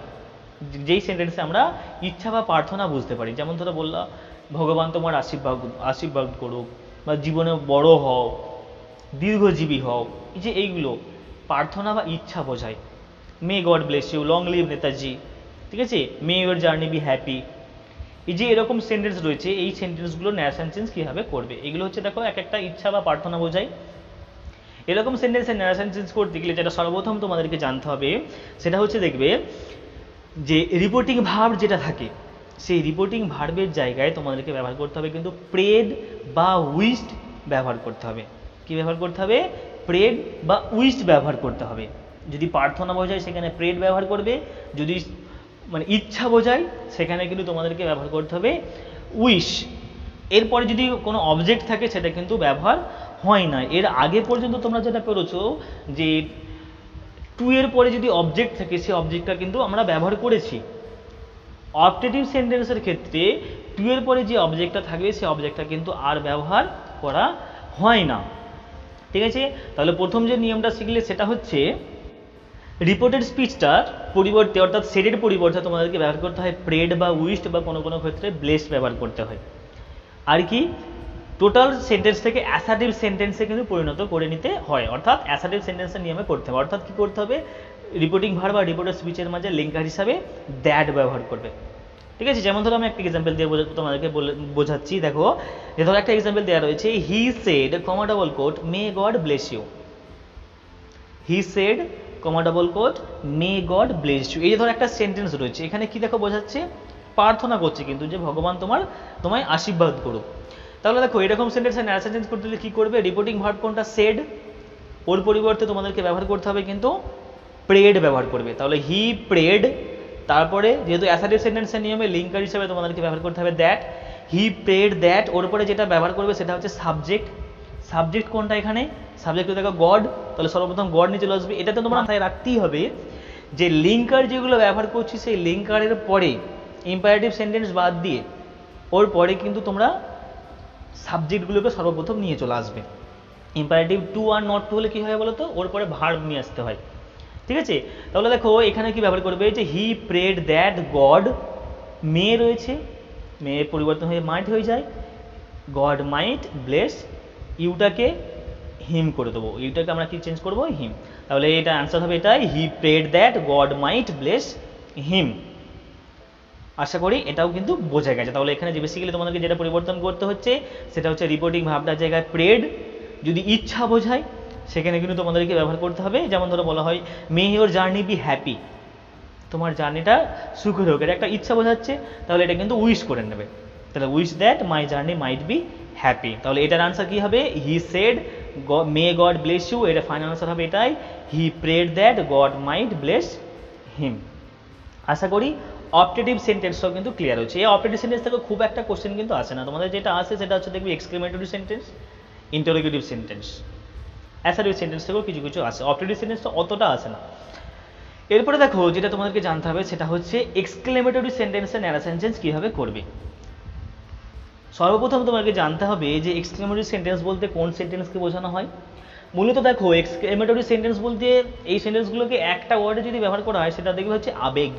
যেই সেন্টেন্সে আমরা ইচ্ছা বা প্রার্থনা বুঝতে পারি। যেমন ধরো বললাম ভগবান তোমার আশীর্বাদ করুক, বা জীবনে বড় হও, দীর্ঘজীবী হও, এই যে এইগুলো প্রার্থনা বা ইচ্ছা বোঝায়। May God bless you, long live Netaji, ঠিক আছে, may your journey be happy. এই যে এরকম সেন্টেন্স রয়েছে, এই সেন্টেন্সগুলো ন্যারেশন চেঞ্জ কীভাবে করবে, এগুলো হচ্ছে দেখো এক একটা ইচ্ছা বা প্রার্থনা বোঝায়। এরকম সেন্টেন্সের ন্যারেশন চেঞ্জ করতে গেলে যেটা সর্বপ্রথম তোমাদেরকে জানতে হবে সেটা হচ্ছে দেখবে যে রিপোর্টিং ভার্ব যেটা থাকে সেই রিপোর্টিং ভার্বের জায়গায় তোমাদেরকে ব্যবহার করতে হবে কিন্তু প্রেড বা উইশড ব্যবহার করতে হবে। কি ব্যবহার করতে হবে? প্রেড বা উইশড ব্যবহার করতে হবে। যদি প্রার্থনা বোঝায় সেখানে প্রেড ব্যবহার করবে, যদি মানে ইচ্ছা বোঝায় সেখানে কিন্তু তোমাদেরকে ব্যবহার করতে হবে উইশ। এরপরে যদি কোনো অবজেক্ট থাকে সেটা কিন্তু ব্যবহার হয় না। এর আগে পর্যন্ত তোমরা যেটা পেরেছো যে টু এর পরে যদি অবজেক্ট থাকে সেই অবজেক্টটা কিন্তু আমরা ব্যবহার করেছি। অপটেটিভ সেন্টেন্সের ক্ষেত্রে টু এর পরে যে অবজেক্টটা থাকবে সেই অবজেক্টটা কিন্তু আর ব্যবহার করা হয় না। ঠিক আছে, তাহলে প্রথম যে নিয়মটা শিখলে সেটা হচ্ছে রিপোর্টেড স্পিচটার পরিবর্তে অর্থাৎ সেডের পরিবর্তে তোমাদেরকে ব্যবহার করতে হয় প্রেড বা উইশড বা কোনো কোনো ক্ষেত্রে ব্লেসড ব্যবহার করতে হয়। আর কি টোটাল সেন্টেন্স থেকে অ্যাসার্টিভ সেন্টেন্সে কিন্তু পরিণত করে নিতে হয়, অর্থাৎ অ্যাসার্টিভ সেন্টেন্সের নিয়মে করতে হবে। অর্থাৎ কী করতে হবে? রিপোর্টিং ভার্ব বা রিপোর্টেড স্পিচের মাঝে লিঙ্কার হিসাবে দ্যাট ব্যবহার করবে। ঠিক আছে, যেমন ধরো আমি একটা এক্সাম্পল দিয়ে তোমাদেরকে বোঝাচ্ছি। দেখো যে ধরো একটা এক্সাম্পল দেওয়া রয়েছে, he said comma double quote may God bless you. He said comma double quote may God bless you. এই যে ধরো একটা সেন্টেন্স রয়েছে, এখানে কি দেখো বোঝাচ্ছে? প্রার্থনা করছে কিন্তু যে ভগবান তোমায় আশীর্বাদ করুক। তাহলে দেখো এরকম সেন্টেন্সের ন্যারেশন চেঞ্জ করতে হলে কী করবে? রিপোর্টিং ভার্ব কোনটা? সেড। ওর পরিবর্তে তোমাদেরকে ব্যবহার করতে হবে কিন্তু প্রেড ব্যবহার করবে। তাহলে হি প্রেড, তারপরে যেহেতু অ্যাসার্টিভ সেন্টেন্সের নিয়মে লিঙ্কার হিসাবে তোমাদেরকে ব্যবহার করতে হবে দ্যাট। হি প্রেড দ্যাট, ওর পরে যেটা ব্যবহার করবে সেটা হচ্ছে সাবজেক্ট। সাবজেক্ট কোনটা এখানে? সাবজেক্ট দেখো গড, তাহলে সর্বপ্রথম গড নিয়ে চলে আসবে। এটাতে তোমরা মাথায় রাখতেই হবে যে লিঙ্কার যেগুলো ব্যবহার করছি সেই লিঙ্কারের পরে ইম্পারেটিভ সেন্টেন্স বাদ দিয়ে ওর পরে কিন্তু তোমরা সাবজেক্টগুলোকে সর্বপ্রথম নিয়ে চলে আসবে। ইম্পারেটিভ টু আর নট টু হলে কী হয় বলো তো? ওর পরে ভার্ব নিয়ে আসতে হয়। ঠিক আছে, তাহলে দেখো এখানে কি ব্যবহার করবে যে হি প্রেড দ্যাট গড, মে রয়েছে, মে পরিবর্তন হয়ে মাইট হয়ে যায়, গড মাইট ব্লেস ইউটাকে হিম করে দেবো। ইউটাকে আমরা কি চেঞ্জ করবো? হিম। তাহলে এটা অ্যান্সার হবে এটাই, he prayed that God might bless him. আশা করি এটাও কিন্তু বোঝা গেছে। তাহলে এখানে যে বেসিক্যালি তোমাদেরকে যেটা পরিবর্তন করতে হচ্ছে সেটা হচ্ছে রিপোর্টিং ভার্বটার জায়গায় প্রেড, যদি ইচ্ছা বোঝায় সেখানে কিন্তু তোমাদেরকে ব্যবহার করতে হবে। যেমন ধরো বলা হয় মে ইউর জার্নি বি হ্যাপি, তোমার জার্নিটা সুখের হোক, এটা একটা ইচ্ছা বোঝাচ্ছে, তাহলে এটা কিন্তু উইশ করে নেবে। তাহলে wish that my journey might be happy. তাহলে এটার আনসার কী হবে? He said may God bless you, এটা ফাইনাল আনসার হবে এটাই, he prayed that God might bless him. আশা করি অপটেটিভ সেন্টেন্সটাও কিন্তু ক্লিয়ার হচ্ছে। এই অপটেটিভ সেন্টেন্স থেকে খুব একটা কোশ্চেন কিন্তু আসে না তোমাদের, যেটা আসে সেটা হচ্ছে দেখবি exclamatory sentence, interrogative sentence, assertive sentence থেকেও কিছু কিছু আসে, অপটেটিভ সেন্টেন্সটা অতটা আসে না। এরপরে দেখো যেটা তোমাদেরকে জানতে হবে সেটা হচ্ছে এক্সক্লেমেটরি সেন্টেন্সের ন্যারেশন চেঞ্জ কীভাবে করবে। সর্বপ্রথম তোমাকে জানতে হবে যে এক্সক্লেমেটরি সেন্টেন্স বলতে কোন সেন্টেন্সকে বোঝানো হয়। মূলত দেখো এক্সক্লেমেটরি সেন্টেন্স বলতে এই সেন্টেন্সগুলোকে একটা ওয়ার্ডে যদি ব্যবহার করা হয় সেটা দেখবে হচ্ছে আবেগ,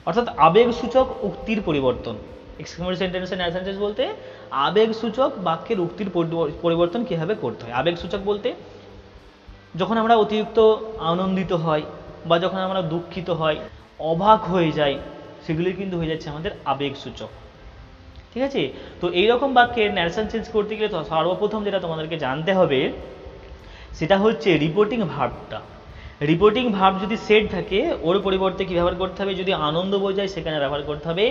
অর্থাৎ আবেগসূচক উক্তির পরিবর্তন। এক্সক্লেমেটরি সেন্টেন্সের ন্যারেশন চেঞ্জ বলতে আবেগসূচক বাক্যের উক্তির পরিবর্তন কীভাবে করতে হয়। আবেগসূচক বলতে যখন আমরা অতিরিক্ত আনন্দিত হই বা যখন আমরা দুঃখিত হই, অবাক হয়ে যাই, সেগুলি কিন্তু হয়ে যাচ্ছে আমাদের আবেগসূচক। ঠিক আছে, তো এইরকম বাক্যের ন্যারেশন চেঞ্জ করতে গেলে সর্বপ্রথম যেটা তোমাদেরকে জানতে হবে সেটা হচ্ছে রিপোর্টিং ভার্বটা। রিপোর্টিং ভার্ব যদি সেড থাকে ওর পরিবর্তে কি ব্যবহার করতে হবে, যদি আনন্দ বোঝায় সেখানে ব্যবহার করতে হবে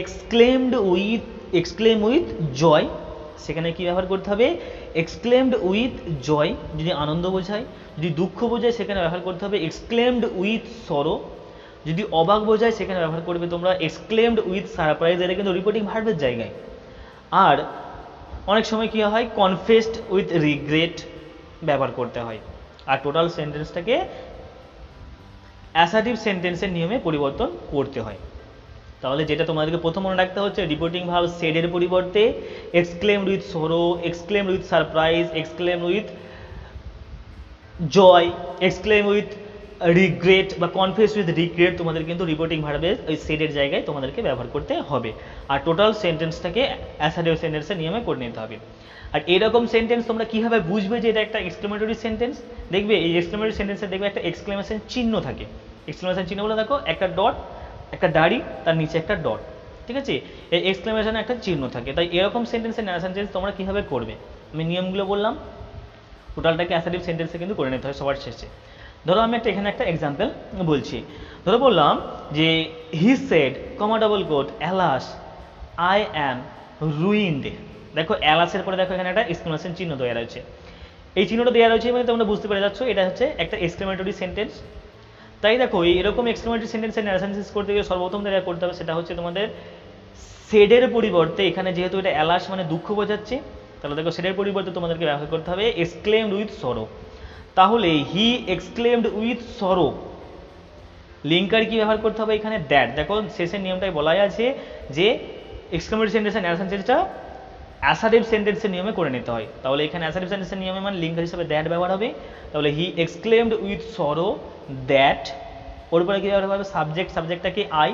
এক্সক্লেম উইথ জয়, সেখানে কি ব্যবহার করতে হবে এক্সক্লেমড উইথ জয় যদি আনন্দ বোঝায়, যদি দুঃখ বোঝায় সেখানে ব্যবহার করতে হবে এক্সক্লেমড উইথ সরো, যদি অবাক বোঝায় সেখানে ব্যবহার করবে তোমরা এক্সক্লেমড উইথ সারপ্রাইজ, এটা কিন্তু রিপোর্টিং ভার্বের জায়গায়। আর অনেক সময় কি হয় কনফেসড উইথ রিগ্রেট ব্যবহার করতে হয়। আর টোটাল সেন্টেন্সটাকে অ্যাসার্টিভ সেন্টেন্সের নিয়মে পরিবর্তন করতে হয়। তাহলে যেটা তোমাদেরকে প্রথম মনে রাখতে হচ্ছে রিপোর্টিং ভার্ব সেডের পরিবর্তে exclaimed with sorrow, exclaimed with surprise, exclaim with joy, exclaim with regret বা কনফেস উইথ রিগ্রেট তোমাদের কিন্তু রিপোর্টিং ভার্বের ওই সেডের জায়গায় তোমাদেরকে ব্যবহার করতে হবে। আর টোটাল সেন্টেন্সটাকে অ্যাসার্টিভ সেন্টেন্সের নিয়মে করে নিতে হবে। আর এরকম সেন্টেন্স তোমরা কিভাবে বুঝবে যে এটা একটা এক্সক্লেমেটরি সেন্টেন্স, দেখবে এই এক্সক্লেমেটরি সেন্টেন্সে দেখবে একটা এক্সক্লেমেশন চিহ্ন থাকে। এক্সক্লেমেশন চিহ্ন বলে দেখো একটা ডট, একটা দাড়ি, তার নিচে একটা ডট, ঠিক আছে, এই এক্সক্লেমেশনে একটা চিহ্ন থাকে। তাই এরকম সেন্টেন্সের ন্যারেশন চেঞ্জ তোমরা কিভাবে করবে, আমি নিয়মগুলো বললাম, টোটালটাকে অ্যাসার্টিভ সেন্টেন্সে কিন্তু করে নিতে হয় সবার শেষে। ধরো আমি এখানে একটা এক্সাম্পল বলছি, ধরো বললাম যে he said comma double quote alas I am ruined. দেখো অ্যালাসের পরে দেখো এখানে একটা এক্সক্লেমেশন চিহ্ন দেওয়া রয়েছে, এই চিহ্নটা দেওয়া রয়েছে মানে তোমরা বুঝতে পেরে যাচ্ছ এটা হচ্ছে একটা এক্সক্লেমেটরি সেন্টেন্স। তাই দেখো এরকম এক্সক্লেমেটরি সেন্টেন্সের ন্যারেশন চেঞ্জ করতে গেলে সর্বপ্রথম যেটা করতে হবে সেটা হচ্ছে তোমাদের সেডের পরিবর্তে, এখানে যেহেতু এটা অ্যালাস মানে দুঃখ বোঝাচ্ছে, তাহলে দেখো সেডের পরিবর্তে তোমাদেরকে ব্যবহার করতে হবে এক্সক্লেমড উইথ সরো। তাহলে he exclaimed with sorrow, linker কি ব্যবহার করতে হবে এখানে দ্যাট। দেখো শেষের নিয়মটাই বলাই আছে যে এক্সক্লেমেটরি সেন্টেন্সের ন্যারেশন চেঞ্জটা অ্যাসার্টিভ সেন্টেন্সের নিয়মে করে নিতে হয়। তাহলে এখানে অ্যাসার্টিভ সেন্টেন্সের নিয়মে মানে লিঙ্কার হিসেবে দ্যাট ব্যবহার হবে। তাহলে he exclaimed with sorrow that, ওর উপরে কি ব্যবহার হবে সাবজেক্ট, সাবজেক্টটাকে আই,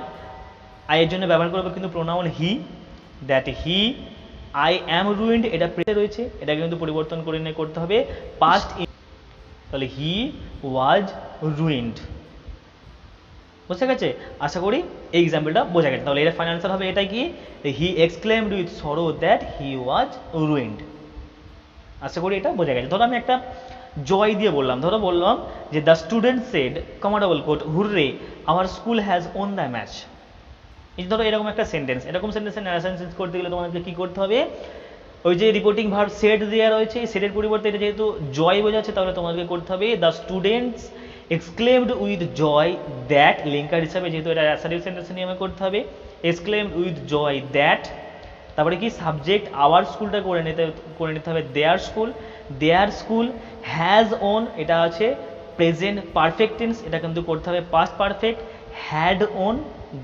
আই এর জন্য ব্যবহার করবে কিন্তু pronoun he, that he I am ruined, এটা প্রেজেন্টে রয়েছে, এটাকে কিন্তু পরিবর্তন করে নিয়ে করতে হবে পাস্ট। তাহলে হি ওয়াজ রুইন্ড, বুঝতে গেছে? আশা করি এই এক্সাম্পলটা বোঝা গেছে। তাহলে এর ফাইনাল আনসার হবে এটাই কি, he exclaimed with sorrow that he was ruined. আশা করি এটা বোঝা গেছে। ধরো আমি একটা জয় দিয়ে বললাম, ধরো বললাম যে the student said comma double quote hurrah our school has won the match. এই ধরো এরকম একটা সেন্টেন্স, এরকম সেন্টেন্সের ন্যারেশন চেঞ্জ করতে গেলে তোমাদেরকে কি করতে হবে, ওই যে রিপোর্টিং ভার্ব সেড দেওয়া রয়েছে এই সেডের পরিবর্তে এটা যেহেতু জয় বোঝাচ্ছে তাহলে তোমাদেরকে করতে হবে the students exclaimed with joy that, linker হিসাবে যেহেতু এটা অ্যাসার্টিভ সেন্টেন্সের নিয়মে করতে হবে এক্সক্লেমড উইথ জয় দ্যাট, তারপরে কি সাবজেক্ট আওয়ার স্কুলটা করে নিতে হবে দেয়ার স্কুল হ্যাজ ওন, এটা আছে প্রেজেন্ট পারফেক্ট টেন্স, এটা কিন্তু করতে হবে past perfect, had won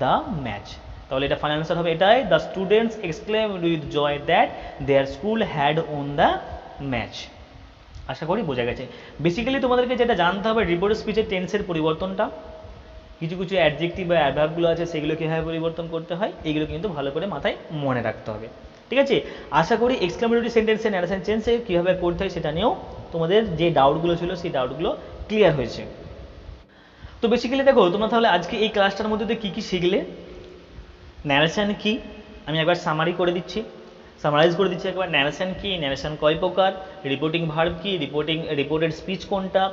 the match. তাহলে এটা ফাইনাল আনসার হবে এটাই, the students exclaimed with joy that their school had won the match. আশা করি বোঝা গেছে। বেসিক্যালি তোমাদেরকে যেটা জানতে হবে রিপোর্টেড স্পিচের টেন্সের পরিবর্তনটা, কিছু কিছু অ্যাডজেক্টিভ বা অ্যাডভার্বগুলো আছে সেগুলো কীভাবে পরিবর্তন করতে হয় এইগুলো কিন্তু ভালো করে মাথায় মনে রাখতে হবে, ঠিক আছে? আশা করি এক্সক্লেমেটরি সেন্টেন্সের ন্যারেশন চেঞ্জে কীভাবে করতে হয় সেটা নিয়েও তোমাদের যে ডাউটগুলো ছিল সেই ডাউটগুলো ক্লিয়ার হয়েছে। তো বেসিক্যালি দেখো তোমরা তাহলে আজকে এই ক্লাসটার মধ্যে কী কী শিখলে, ন্যারেশন কি আমি একবার সামারি করে দিচ্ছি, সামারাইজ করে দিচ্ছি একবার, ন্যারেশন কি, ন্যারেশন কয় প্রকার, রিপোর্টিং ভার্ব কি, রিপোর্টেড স্পিচ কোনটা,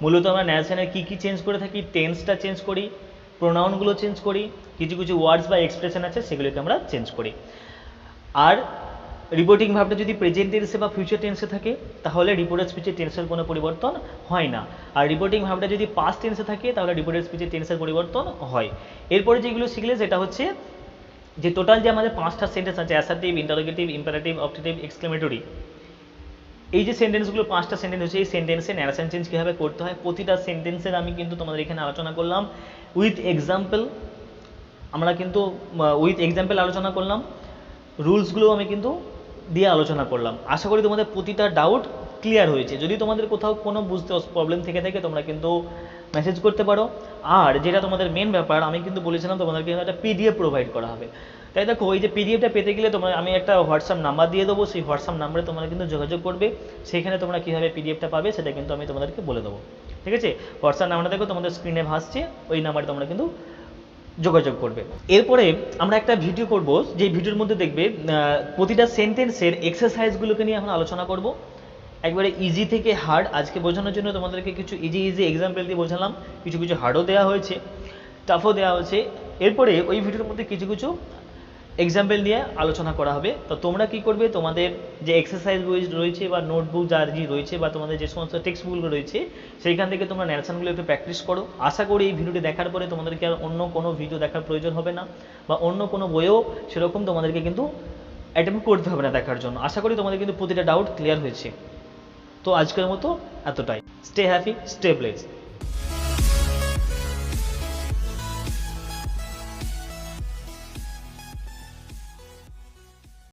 মূলত আমরা ন্যারেশনের কী কী চেঞ্জ করে থাকি, টেন্সটা চেঞ্জ করি, প্রোনাউনগুলো চেঞ্জ করি, কিছু কিছু ওয়ার্ডস বা এক্সপ্রেশন আছে সেগুলোকে আমরা চেঞ্জ করি। আর রিপোর্টিং ভার্বটা যদি প্রেজেন্ট টেন্সে বা ফিউচার টেন্সে থাকে তাহলে রিপোর্টেড স্পিচের টেন্সের কোনো পরিবর্তন হয় না। আর রিপোর্টিং ভার্বটা যদি পাস্ট টেন্সে থাকে তাহলে রিপোর্টেড স্পিচের টেন্সের পরিবর্তন হয়। এরপরে যেগুলো শিখলে সেটা হচ্ছে যে টোটাল যে আমাদের 5টা সেন্টেন্স আছে assertive, interrogative, imperative, objective, exclamatory, এই যে সেন্টেন্সগুলো 5টা সেন্টেন্স হচ্ছে এই সেন্টেন্সে ন্যারেশন চেঞ্জ কীভাবে করতে হয় প্রতিটা সেন্টেন্সের আমি কিন্তু তোমাদের এখানে আলোচনা করলাম উইথ এক্সাম্পল, আমরা কিন্তু উইথ এক্সাম্পল আলোচনা করলাম, রুলসগুলো আমি কিন্তু দিয়ে আলোচনা করলাম। আশা করি তোমাদের প্রতিটা ডাউট ক্লিয়ার হয়েছে। যদি তোমাদের কোথাও কোনো বুঝতে প্রবলেম থেকে থাকে তোমরা কিন্তু মেসেজ করতে পারো। আর যেটা তোমাদের মেন ব্যাপার আমি কিন্তু বলেছিলাম তোমাদেরকে একটা পিডিএফ প্রোভাইড করা হবে। তাই দেখো ওই যে পিডিএফটা পেতে গেলে তোমরা আমি একটা হোয়াটসঅ্যাপ নাম্বার দিয়ে দেবো, সেই হোয়াটসঅ্যাপ নাম্বারে তোমরা কিন্তু যোগাযোগ করবে, সেখানে তোমরা কীভাবে পিডিএফটা পাবে সেটা কিন্তু আমি তোমাদেরকে বলে দেবো, ঠিক আছে? হোয়াটসঅ্যাপ নাম্বারটা দেখো তোমাদের স্ক্রিনে ভাসছে, ওই নাম্বারে তোমরা কিন্তু যোগাযোগ করবে। এরপরে আমরা একটা ভিডিও করব, যে ভিডিওর মধ্যে দেখবে প্রতিটা সেন্টেন্সের এক্সারসাইজগুলোকে নিয়ে এখন আলোচনা করব। একবারে ইজি থেকে হার্ড আজকে বোঝানোর জন্য তোমাদেরকে কিছু ইজি ইজি এক্সাম্পল দিয়ে বোঝালাম, কিছু কিছু হার্ডও দেওয়া হয়েছে, টাফও দেওয়া হয়েছে। এরপরে ওই ভিডিওর মধ্যে কিছু কিছু এক্সাম্পল নিয়ে আলোচনা করা হবে। তো তোমরা কি করবে, তোমাদের যে এক্সারসাইজ বই রয়েছে বা নোটবুক যার যে রয়েছে বা তোমাদের যে সমস্ত টেক্সট বুকগুলো রয়েছে সেইখান থেকে তোমরা ন্যারেশনগুলো একটু প্র্যাকটিস করো। আশা করি এই ভিডিওটি দেখার পরে তোমাদেরকে আর অন্য কোনো ভিডিও দেখার প্রয়োজন হবে না, বা অন্য কোনো বইও সেরকম তোমাদেরকে কিন্তু অ্যাটেম্প করতে হবে না দেখার জন্য। আশা করি তোমাদের কিন্তু প্রতিটা ডাউট ক্লিয়ার হয়েছে। তো আজকের মতো এতটাই। Stay happy, stay blessed.